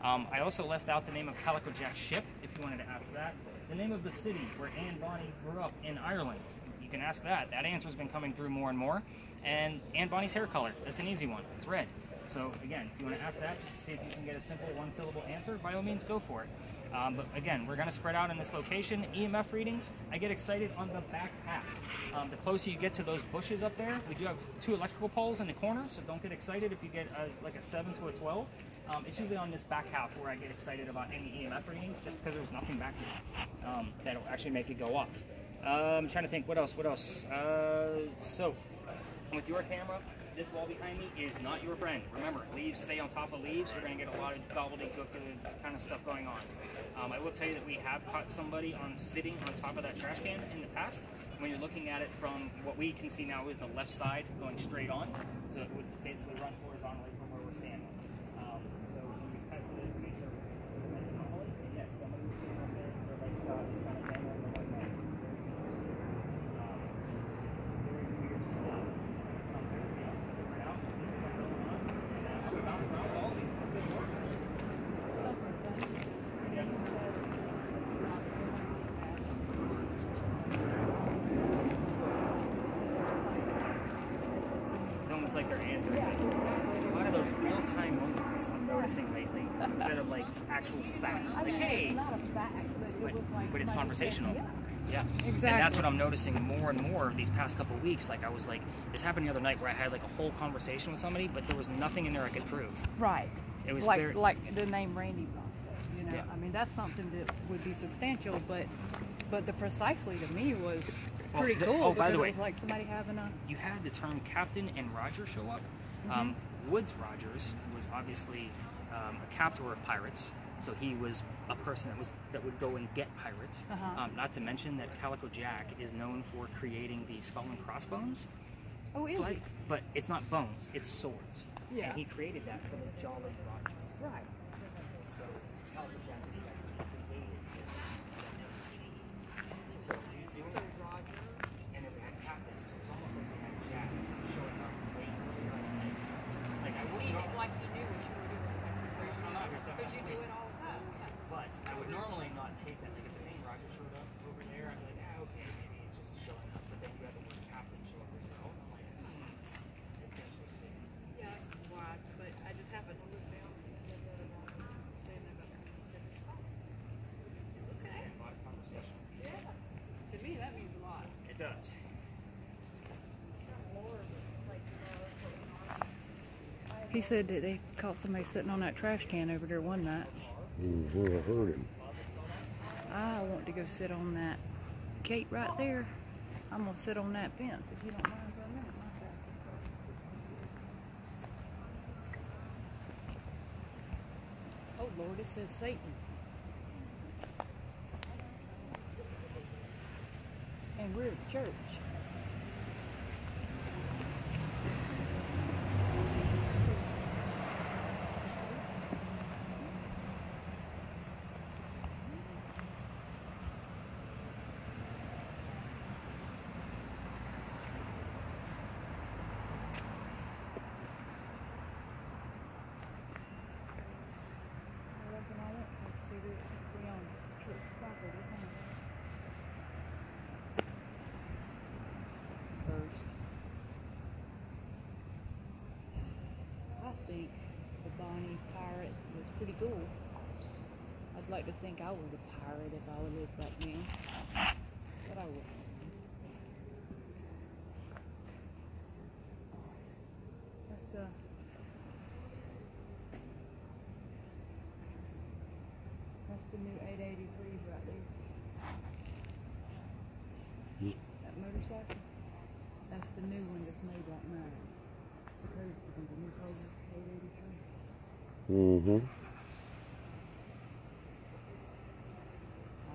I also left out the name of Calico Jack's ship, if you wanted to ask that. The name of the city where Anne Bonny grew up in Ireland. You can ask that. That answer's been coming through more and more. And Anne Bonny's hair color. That's an easy one. It's red. So again, if you want to ask that, just to see if you can get a simple 1-syllable answer, by all means, go for it. But again, we're going to spread out in this location. EMF readings, I get excited on the back half. The closer you get to those bushes up there, we do have 2 electrical poles in the corner, so don't get excited if you get like a 7 to a 12. It's usually on this back half where I get excited about any EMF readings, just because there's nothing back here that'll actually make it go off. I'm trying to think, what else? So, with your camera, this wall behind me is not your friend. Remember, leaves stay on top of leaves. You're going to get a lot of gobbledygook kind of stuff going on. I will tell you that we have caught somebody sitting on top of that trash can in the past. When you're looking at it from what we can see now is the left side going straight on. So it would basically run horizontally from where we're standing. So we tested it to make sure it went normally. And yes, somebody was sitting up there, their legs crossed, kind of dangling the one way. Very weird stuff. Everybody else, let's spread out and see what's going on. And I'm bouncing off instead of like actual facts. I Like, mean, hey, it's not a fact, but it was like. but it's somebody said, conversational. Yeah, Yeah. exactly. And that's what I'm noticing more and more these past couple of weeks. Like I was like, this happened the other night where I had like a whole conversation with somebody, but there was nothing in there I could prove. Right. It was like very, like the name Randy process. You know, Yeah. I mean that's something that would be substantial, but the precisely to me was Well, pretty the- cool oh, because by the way, it was like somebody having a. you had the term captain and Roger show up. Woods Rogers was obviously a captor of pirates, so he was a person that would go and get pirates. Not to mention that Calico Jack is known for creating the skull and crossbones Oh, is flight, but it's not bones, it's swords. Yeah. And he created that for the Jolly Roger. Right. So Calico Jack is like created. So you do it, and then we had captains. So it was almost like we had Jack showing up late. Like I would not, Like he knew what you were doing. I'm not gonna say Because you do it all the time. but I would normally not take that. Like if the main Roger showed up over there, I'd be like, okay, maybe it's just showing up. But then you had the word captain show up as well. I'm like, it's interesting. Yeah, that's why. But I just happened to look down and said that about saying that about precisely. Okay. A lot of conversation. Yeah. To me, that means a lot. It does. He said that they caught somebody sitting on that trash can over there one night. I heard him. I want to go sit on that gate right there. I'm gonna sit on that fence if you don't mind for a minute. Oh Lord, it says Satan. And we're at church. I think the Bonnie pirate was pretty cool. I'd like to think I was a pirate if I would live back then, but I wouldn't. That's the new 883 right there. That motorcycle. That's the new one that's made like mine. Supposed to be the new Cobra 883. Mm-hmm.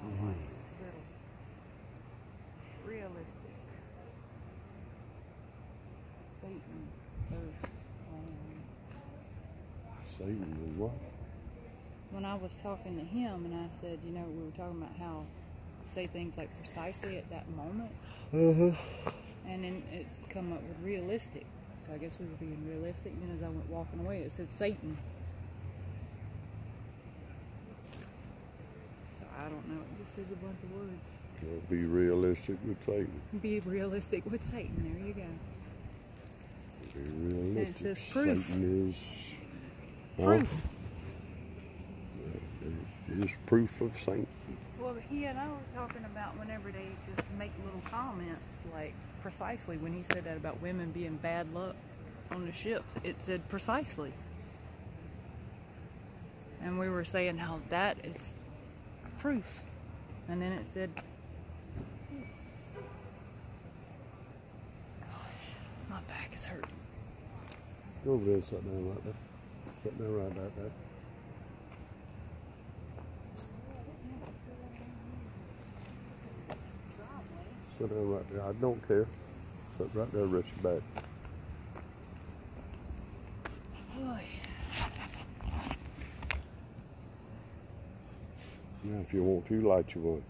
Little realistic. Satan first. Satan was what? When I was talking to him and I said, you know, we were talking about how to say things like precisely at that moment. And then it's come up with realistic. So I guess we were being realistic. And as I went walking away, it said Satan. So I don't know. It just says a bunch of words. Be realistic with Satan. Be realistic with Satan. There you go. Be realistic. says proof. Satan is Proof. It's proof of Satan. Well, he and I were talking about whenever they just make little comments, like precisely when he said that about women being bad luck on the ships, it said precisely. And we were saying how that is proof. And then it said, gosh, my back is hurting. Go over there and sit down right there. Sit down right there. Sit down right there. I don't care. Sit right there, rest your back. Boy. Now, if you want to, light you one.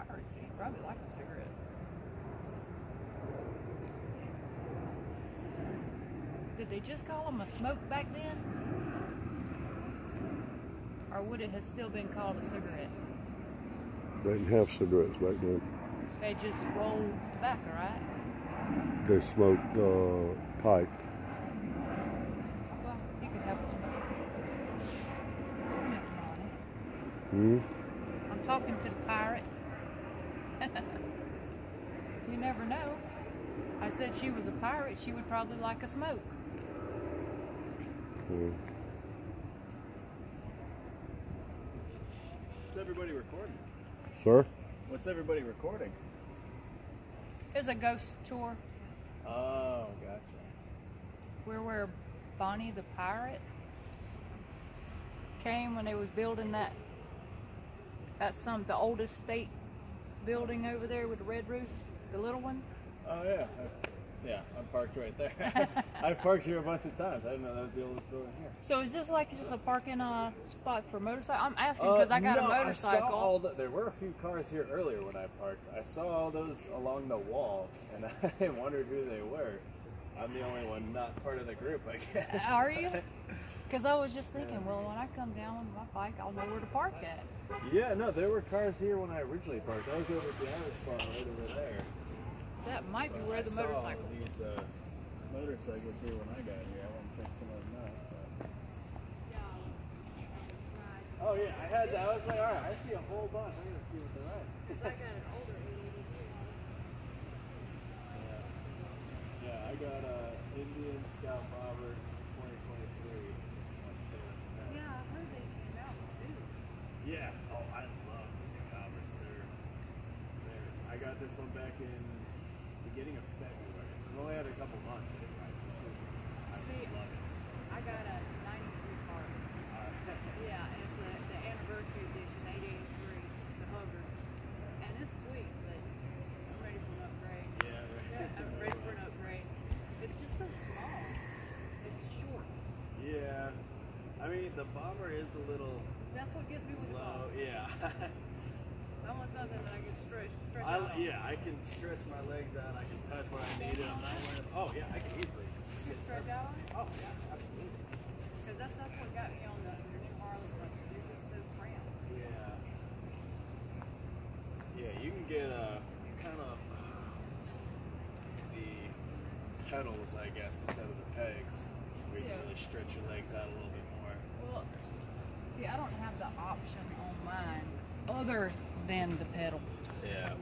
pirate, so he'd probably like a cigarette. Did they just call him a smoke back then? Or would it have still been called a cigarette? They didn't have cigarettes back then. They just rolled tobacco, right? They smoked pipe. Well, you could have a smoke. Miss Molly. Hmm? I'm talking to the pirate. You never know. I said she was a pirate, she would probably like a smoke. Hmm. What's everybody recording? Sir? What's everybody recording? It's a ghost tour. Oh, gotcha. Where Bonnie the pirate came when they was building that. That's the oldest state building over there with the red roof, the little one. Oh, yeah. Yeah, I'm parked right there. I've parked here a bunch of times. I didn't know that was the oldest building here. So is this like just a parking spot for motorcycles? I'm asking because I got a motorcycle. I saw all there were a few cars here earlier when I parked. I saw all those along the wall, and I wondered who they were. I'm the only one not part of the group, I guess. Are you? Because I was just thinking, well, when I come down on my bike, I'll know where to park at. Yeah, no, there were cars here when I originally parked. I was over at the Irish bar right over there. That might be where the I saw motorcycle. these motorcycles here when I got here. I won't think some of them out. Oh yeah, I had that. I was like, all right, I see a whole bunch. I'm gonna see what they're at. Because I got an older 883. Yeah, I got a Indian Scout Bomber 2023. Yeah, I heard they came out with new. Yeah. Oh, I love Indian Bombers. I got this one back in beginning of February, so I've only had a couple months. But I See, love it. I got a 93 car. Yeah, and it's the anniversary edition, 883, the Hubbard. And it's sweet, but I'm ready for an upgrade. Yeah, right. I'm ready for an upgrade. It's just so small. It's short. Yeah. I mean, the Bomber is a little That's what gets me with the low. Bomber. Yeah. I want something that I can stretch out on. Yeah, I can stretch my legs out. I can touch what I need. And I'm not wearing. Oh yeah, I can easily sit. Stretch out on it? Oh yeah, absolutely. Because that's what got me on the new Harley. Like, they're just so cramped. Yeah. Yeah, you can get kind of the pedals, I guess, instead of the pegs. Where you can really stretch your legs out a little bit more. Well, see, I don't have the option on mine other than the pedals Yeah.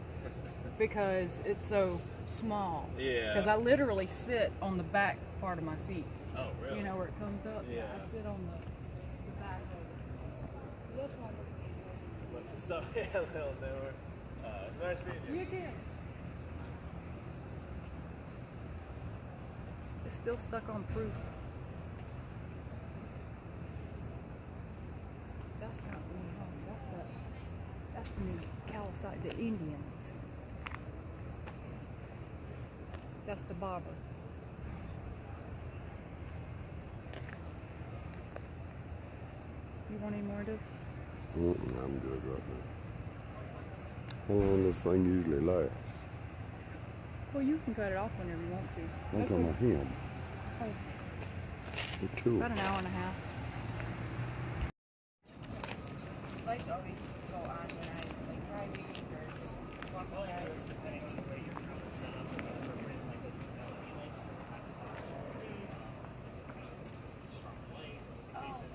because it's so small. Yeah. Because I literally sit on the back part of my seat. Oh, really? You know where it comes up? Yeah. I sit on the back of it. This one was So yeah, little newer. It's nice meeting you. You too. It's still stuck on proof. That's not the new home. That's the new Calisite, the Indians. That's the bobber. You want any more of this? I'm good right now. How long does this thing usually last? Well, you can cut it off whenever you want to. I'm talking about him. Oh, The two. about an hour and a half. Lights always go on when I like driving or just walking Well, out. it's depending on the way your house is set up. So those are written like those LED lights for the type of car. It's a strong blade. Faces,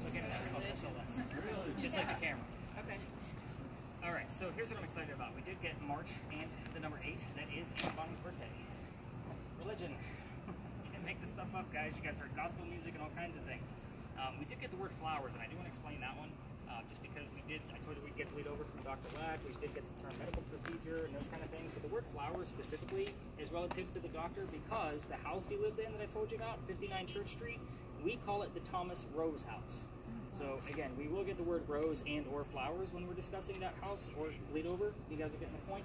look at it, that's called SLS. Just like the camera. Okay. All right, so here's what I'm excited about. We did get March and the number 8. That is Aunt Bonnie's birthday. Religion. Can't make this stuff up, guys. You guys heard gospel music and all kinds of things. We did get the word flowers, and I do want to explain that one, just because I told you we'd get the lead over from Dr. Lack. We did get the term medical procedure and those kind of things. But the word flowers specifically is relative to the doctor because the house he lived in that I told you about, 59 Church Street, we call it the Thomas Rose House. So again, we will get the word rose and or flowers when we're discussing that house or bleed over. You guys are getting the point.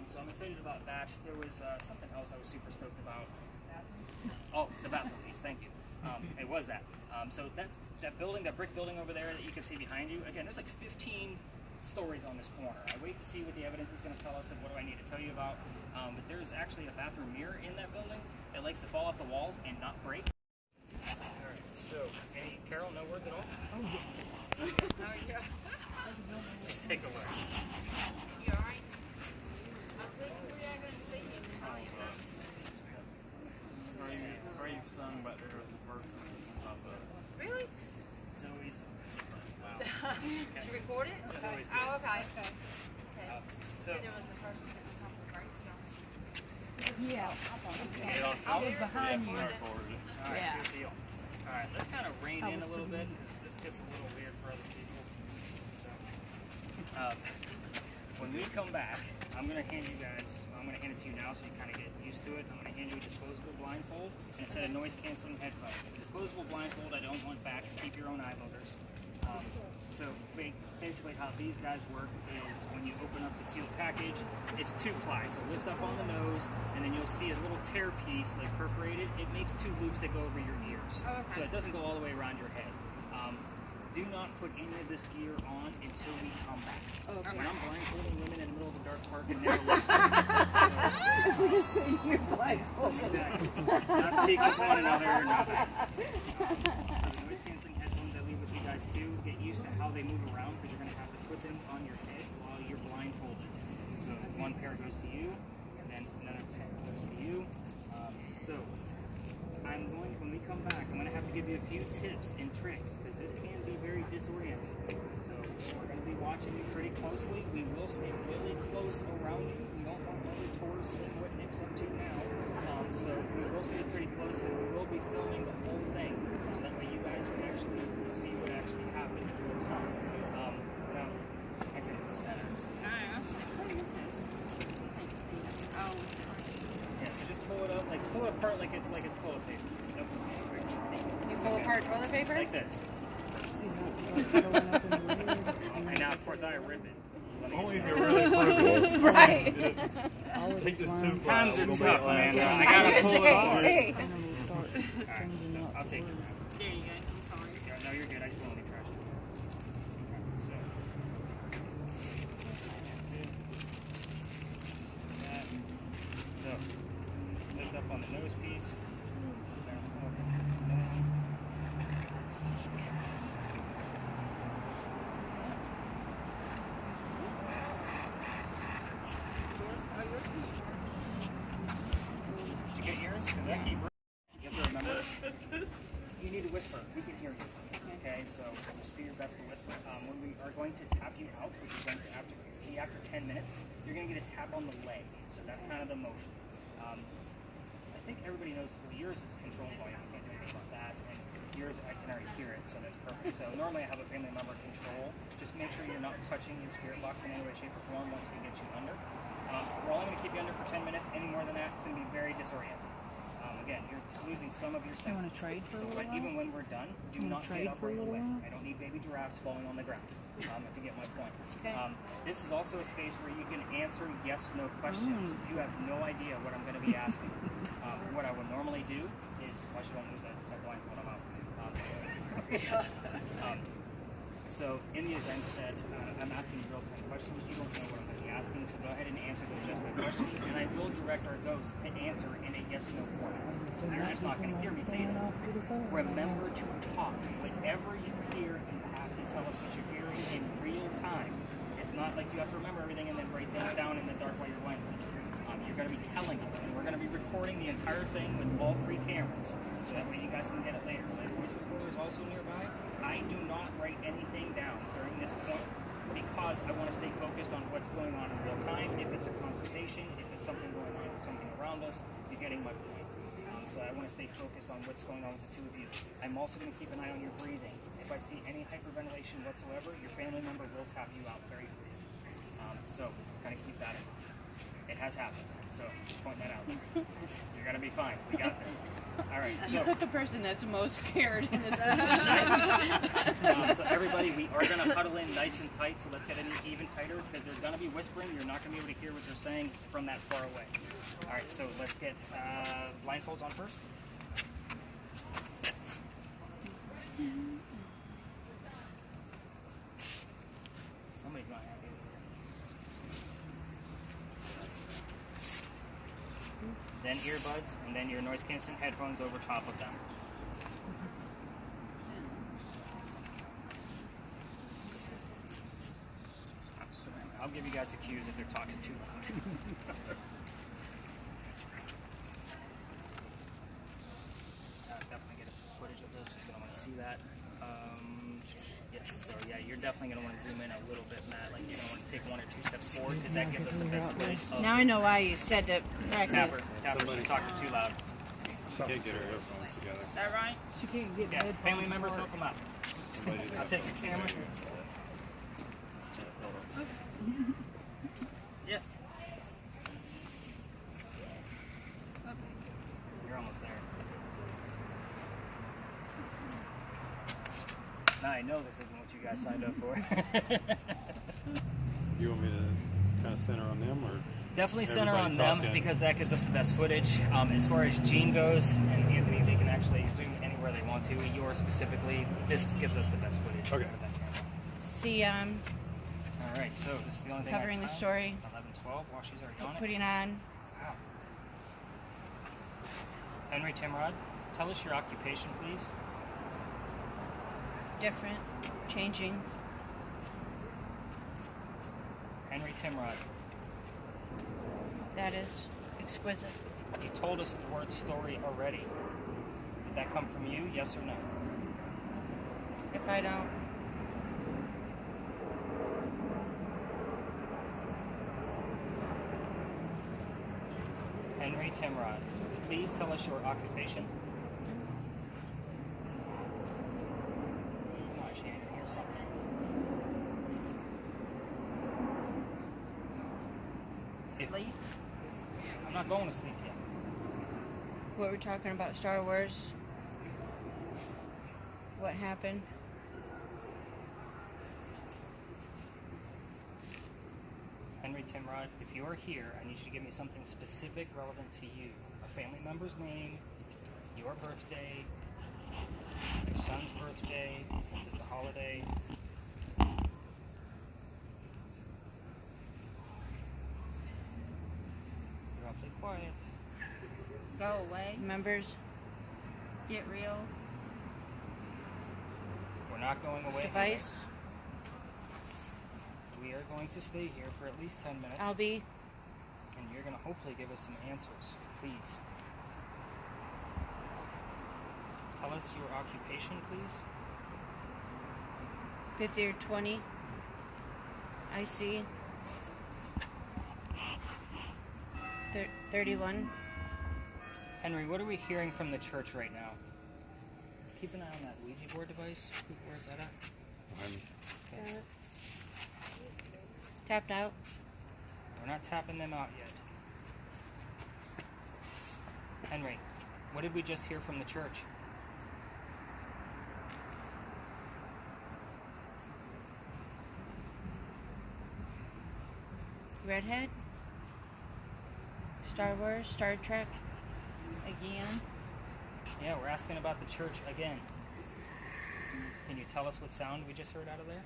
So I'm excited about that. There was something else I was super stoked about. Oh, the bathroom piece. Thank you. It was that. So that building, that brick building over there that you can see behind you. Again, there's like 15 stories on this corner. I wait to see what the evidence is going to tell us and what do I need to tell you about. But there's actually a bathroom mirror in that building that likes to fall off the walls and not break. Alright, so, Carol, no words at all? Just take a look. You alright? I think we are going to see you in Tonya. Are you stung back there with the person? Really? Zoe's. Did you record it? Zoe's. Oh, okay. Okay. So, There was a person sitting on top of the brakes. Yeah. I was behind you. Alright, Yeah. good deal. Alright, let's kind of rein I in was a little bit pretty- because this gets a little weird for other people. So, when we come back, I'm going to hand it to you now so you kind of get used to it. I'm going to hand you a disposable blindfold and a set of noise canceling headphones. The disposable blindfold I don't want back. Keep your own eye boogers. So basically how these guys work is when you open up the sealed package, it's 2-ply. So lift up on the nose, and then you'll see a little tear piece like perforated. It makes 2 loops that go over your ears. Oh, okay. So it doesn't go all the way around your head. Do not put any of this gear on until we come back. Okay. When I'm blindfolding women in the middle of a dark park and never look Exactly. Not speaking to one another or nothing. So the noise canceling headphones I leave with you guys too. Get used to how they move around because you're going to have to put them on your head while you're blindfolded. So one pair goes to you, and then another pair goes to you. So when we come back, I'm going to have to give you a few tips and tricks because this can be very disorienting. So we're going to be watching you pretty closely. We will stay really close around you. We don't want other tourists seeing what Nick's up to now. So we will stay pretty close and we will be filming the whole thing. So that way you guys can actually see what actually happened in real time. Now, it's in the center. So yeah, so just pull it apart like it's toilet paper. Nope. Can you pull apart toilet paper? Like this. And now, of course, I rip it. So let me Only if get you're really frugal. Right. Take this 2-ply. Times are We'll tough, be man. glad. I gotta pull it apart. Hey. Alright, so I'll take it. There you go. I'm sorry. Yeah, no, you're good. I just don't want to trash it. Okay, so lift up on the nose piece. Did you get yours? Because I keep. You have to remember. You need to whisper. We can hear you. Okay, so just do your best to whisper. When we are going to tap you out, which is going to be after 10 minutes, you're going to get a tap on the leg. So that's kind of the motion. I think everybody knows yours is controlled volume. I can't do anything about that. And yours, I can already hear it, so that's perfect. So normally I have a family member control. Just make sure you're not touching your spirit box in any way, shape, or form once we get you under. We're only going to keep you under for 10 minutes. Any more than that, it's going to be very disorienting. Again, you're losing some of your senses. You want to trade for a little while? Even when we're done, do not trade get up for a right little away. while? I don't need baby giraffes falling on the ground, if you get my point. Okay. This is also a space where you can answer yes/no questions. You have no idea what I'm going to be asking. What I would normally do is, watch you don't lose that blindfold, I'm out. So in the event that I'm asking real-time questions, you don't know what I'm going to be asking, so go ahead and answer those yes/no questions, and I will direct our ghost to answer in a yes/no format. You're just not going to hear me say that. Remember to talk. Whatever you hear, you have to tell us what you're hearing in real time. It's not like you have to remember everything and then write things down in the dark while you're blindfolded. You're going to be telling us, and we're going to be recording the entire thing with all 3 cameras, so that way you guys can get it later. My voice recorder is also nearby. I do not write anything down during this point because I want to stay focused on what's going on in real time. If it's a conversation, if it's something going on, something around us, you're getting my point. So I want to stay focused on what's going on with the 2 of you. I'm also going to keep an eye on your breathing. If I see any hyperventilation whatsoever, your family member will tap you out very quickly. So kind of keep that in mind. It has happened, so just point that out. You're gonna be fine. We got this. All right. So, You're the person that's most scared in this. so everybody, we are gonna huddle in nice and tight. So let's get it even tighter because there's gonna be whispering. You're not gonna be able to hear what they're saying from that far away. All right. So let's get blindfolds on first. Somebody's not happy with it. Then earbuds, and then your noise canceling headphones over top of them. I'll give you guys the cues if they're talking too loud. Definitely get us some footage of this. She's gonna want to see that. Yes. So yeah, you're definitely gonna want to zoom in a little bit, Matt. Like you don't want to take 1 or 2 steps forward because that gives us the best footage. Of Now I this. know why you said to Tap her. practice. Tap her. She's talking too loud. She can't get her headphones together. Is that right? She can't get Yeah. headphones Family members, apart. help them out. Somebody did I'll take your camera. Yeah. You're almost there. Now I know this isn't what you guys signed up for. You want me to kind of center on them, or Definitely center on everybody them talking? because that gives us the best footage. As far as Gene goes and Anthony, they can actually zoom anywhere they want to. Yours specifically, this gives us the best footage. Okay. For that camera. See, All right, so this is the only thing covering the story, 11:12. While she's already on it. putting on. Wow. Henry Timrod, tell us your occupation, please. Different, changing. Henry Timrod, That is exquisite. you told us the word story already. Did that come from you, yes or no? If I don't, Henry Timrod, please tell us your occupation. Come on, Shannon, here's something. sleep. I'm not going to sleep yet. What we're talking about, Star Wars. What happened? Henry Timrod, if you're here, I need you to give me something specific relevant to you. A family member's name, your birthday, your son's birthday, since it's a holiday. You're awfully quiet. Go away. Members. Get real. We're not going away. Device. We are going to stay here for at least 10 minutes. I'll be. And you're going to hopefully give us some answers, please. Tell us your occupation, please. 50 or 20. I see. 31. Henry, what are we hearing from the church right now? Keep an eye on that Ouija board device. Where's that at? Behind me. Okay. Tapped out. We're not tapping them out yet. Henry, what did we just hear from the church? Redhead. Star Wars. Star Trek. Again. Yeah, we're asking about the church again. Can you tell us what sound we just heard out of there?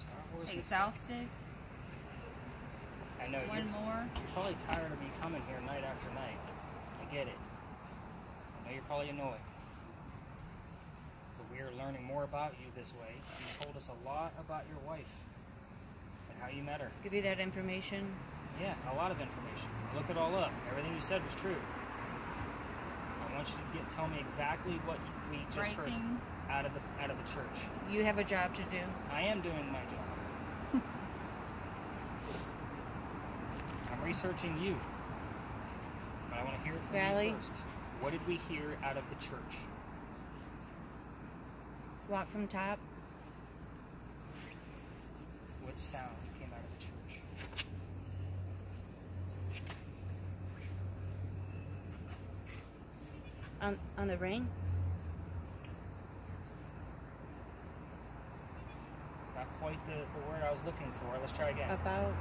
Star Wars. and stuff. Exhausted. I know One more. you're probably tired of me coming here night after night. I get it. I know you're probably annoyed. But we are learning more about you this way. You told us a lot about your wife and how you met her. Give you that information. Yeah, a lot of information. I looked it all up. Everything you said was true. I want you to tell me exactly what we just heard out of the church. You have a job to do. I am doing my job. I'm researching you. But I want to hear it from Valley. you first. What did we hear out of the church? Walk from top. What sound came out of the church? On the ring. It's not quite the word I was looking for. Let's try again. About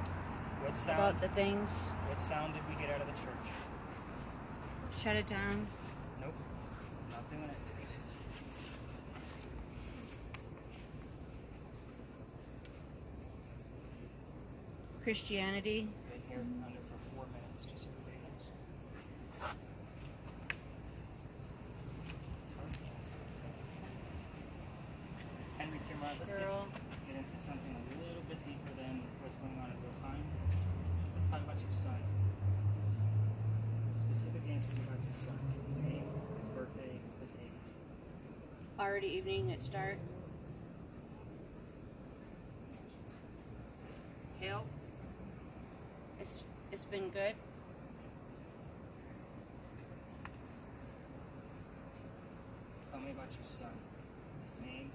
What the things. What sound did we get out of the church? Shut it down. Nope. Not doing it. Christianity. Been here under for 4 minutes, just so everybody knows. Henry Timrod, let's Girl. get into something a little bit deeper than what's going on in real time. Let's talk about your son. Specific answers about your son. His name, his birthday, his age. Already evening, it's dark. Help. It's been good. Tell me about your son. His name,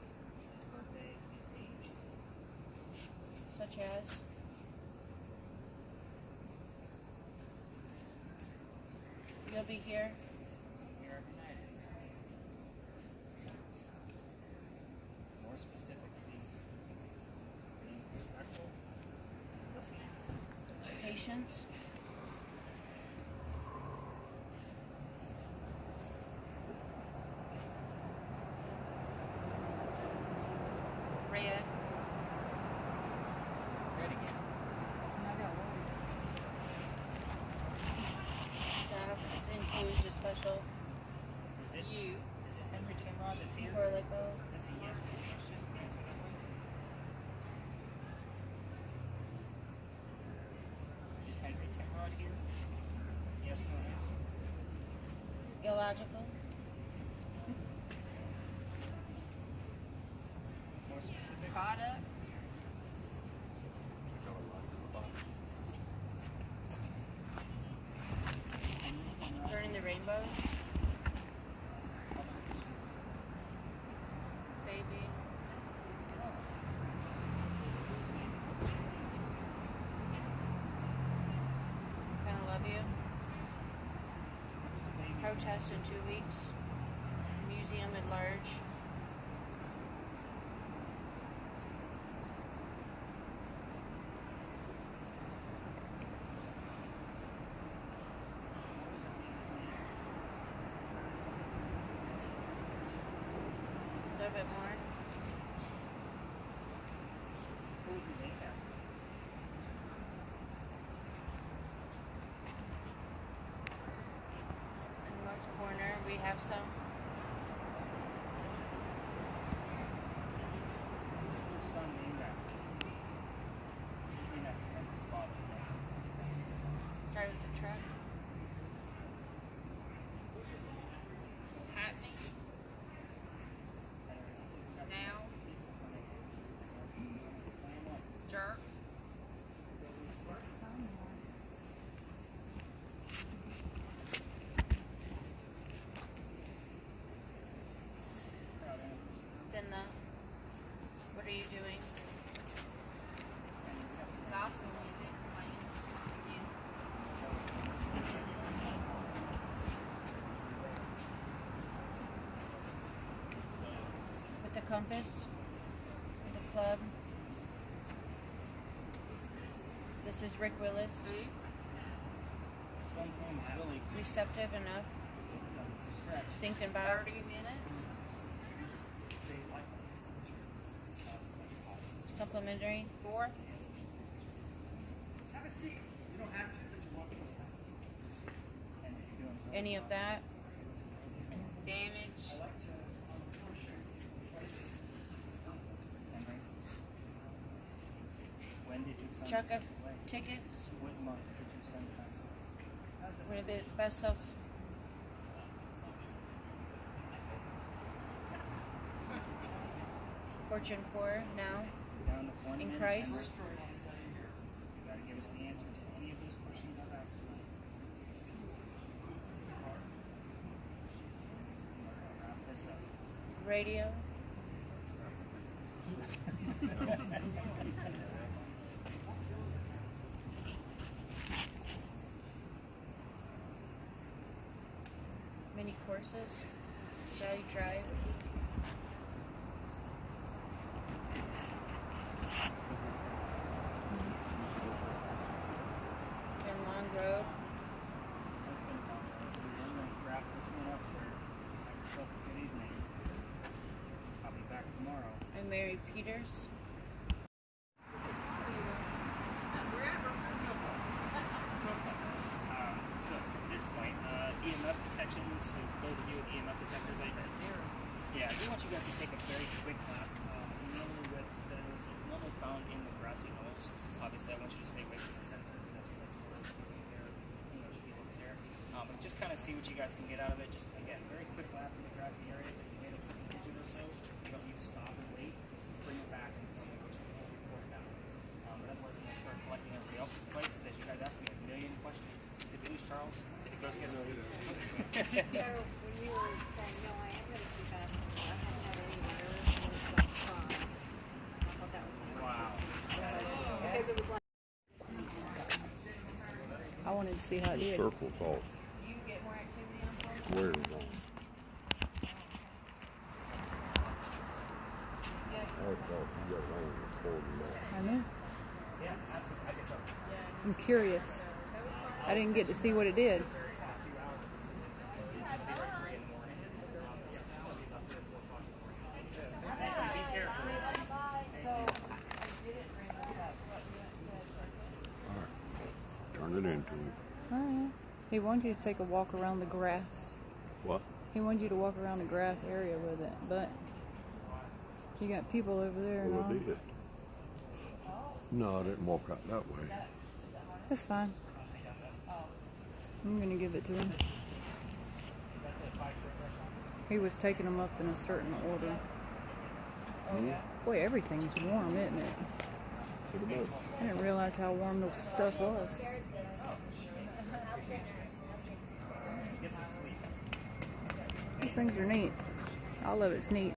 his birthday, his age. Such as you'll be here. I'm here every night. More specific, please. Being respectful. Listening. Patience. Red. Ready again. Job. It includes a special Is it you. Is it Henry Timrod that's here? Before I let go. That's a yes to question. Answer that way. Is Henry Timrod here? Yes, no answer. Illogical. More specific. Product. Henry Timrod. Burning the rainbows. Baby. Kinda love you. Protest in 2 weeks. Museum at large. A little bit more. Who would you name that? In the north corner, we have some. Your son named that. Named after Henry's father. Start with the truck. Happening. Now. Jerk. Then the. What are you doing? Gospel music playing. With the compass. With the club. This is Rick Willis. Son's name is Willie. Receptive enough. It's a stretch. Thinking about 30 minutes. Supplementary. 4. Have a seat. You don't have to, but you want to. And if you're doing Any of that. Damage. Henry. When did your son Truck of pass away? tickets. What month did your son pass away? Would have been best of. Fortune 4 now. Down to 1 In minute. Christ. Henry. You gotta give us the answer to any of those questions I've asked tonight. Wrap this up. Radio. Mini courses. Value drive. Been long road. I'm going to wrap this one up, sir. Have yourself a good evening. I'll be back tomorrow. I'm Mary Peters. We're at take a very quick lap. Normally with those, it's normally found in the grassy knolls. Obviously, I want you to stay away from the center. But just kind of see what you guys can get out of it. Just again, very quick lap in the grassy area. If you made a digit or so, you don't need to stop and wait. Just bring it back and report it out. But otherwise, I'm going to start collecting everybody else's places. As you guys asked me a million questions. Did we lose Charles? Did he go get So when you were saying, no, I am going to keep asking, I haven't had any errors and it's like fine. I thought that was my Wow. Because it was like, I wanted to see how it did. Circles off. do you get more activity on phone? Squares on. I thought you got rain before that. I know. I'm curious. I didn't get to see what it did. Turn it into it. Alright. He wanted you to take a walk around the grass. What? He wanted you to walk around the grass area with it, but you got people over there and Well, all. I did. No, I didn't walk out that way. That's fine. I'm gonna give it to him. He was taking them up in a certain order. Boy, everything's warm, isn't it? Take a boat. I didn't realize how warm the stuff was. These things are neat. All of it's neat.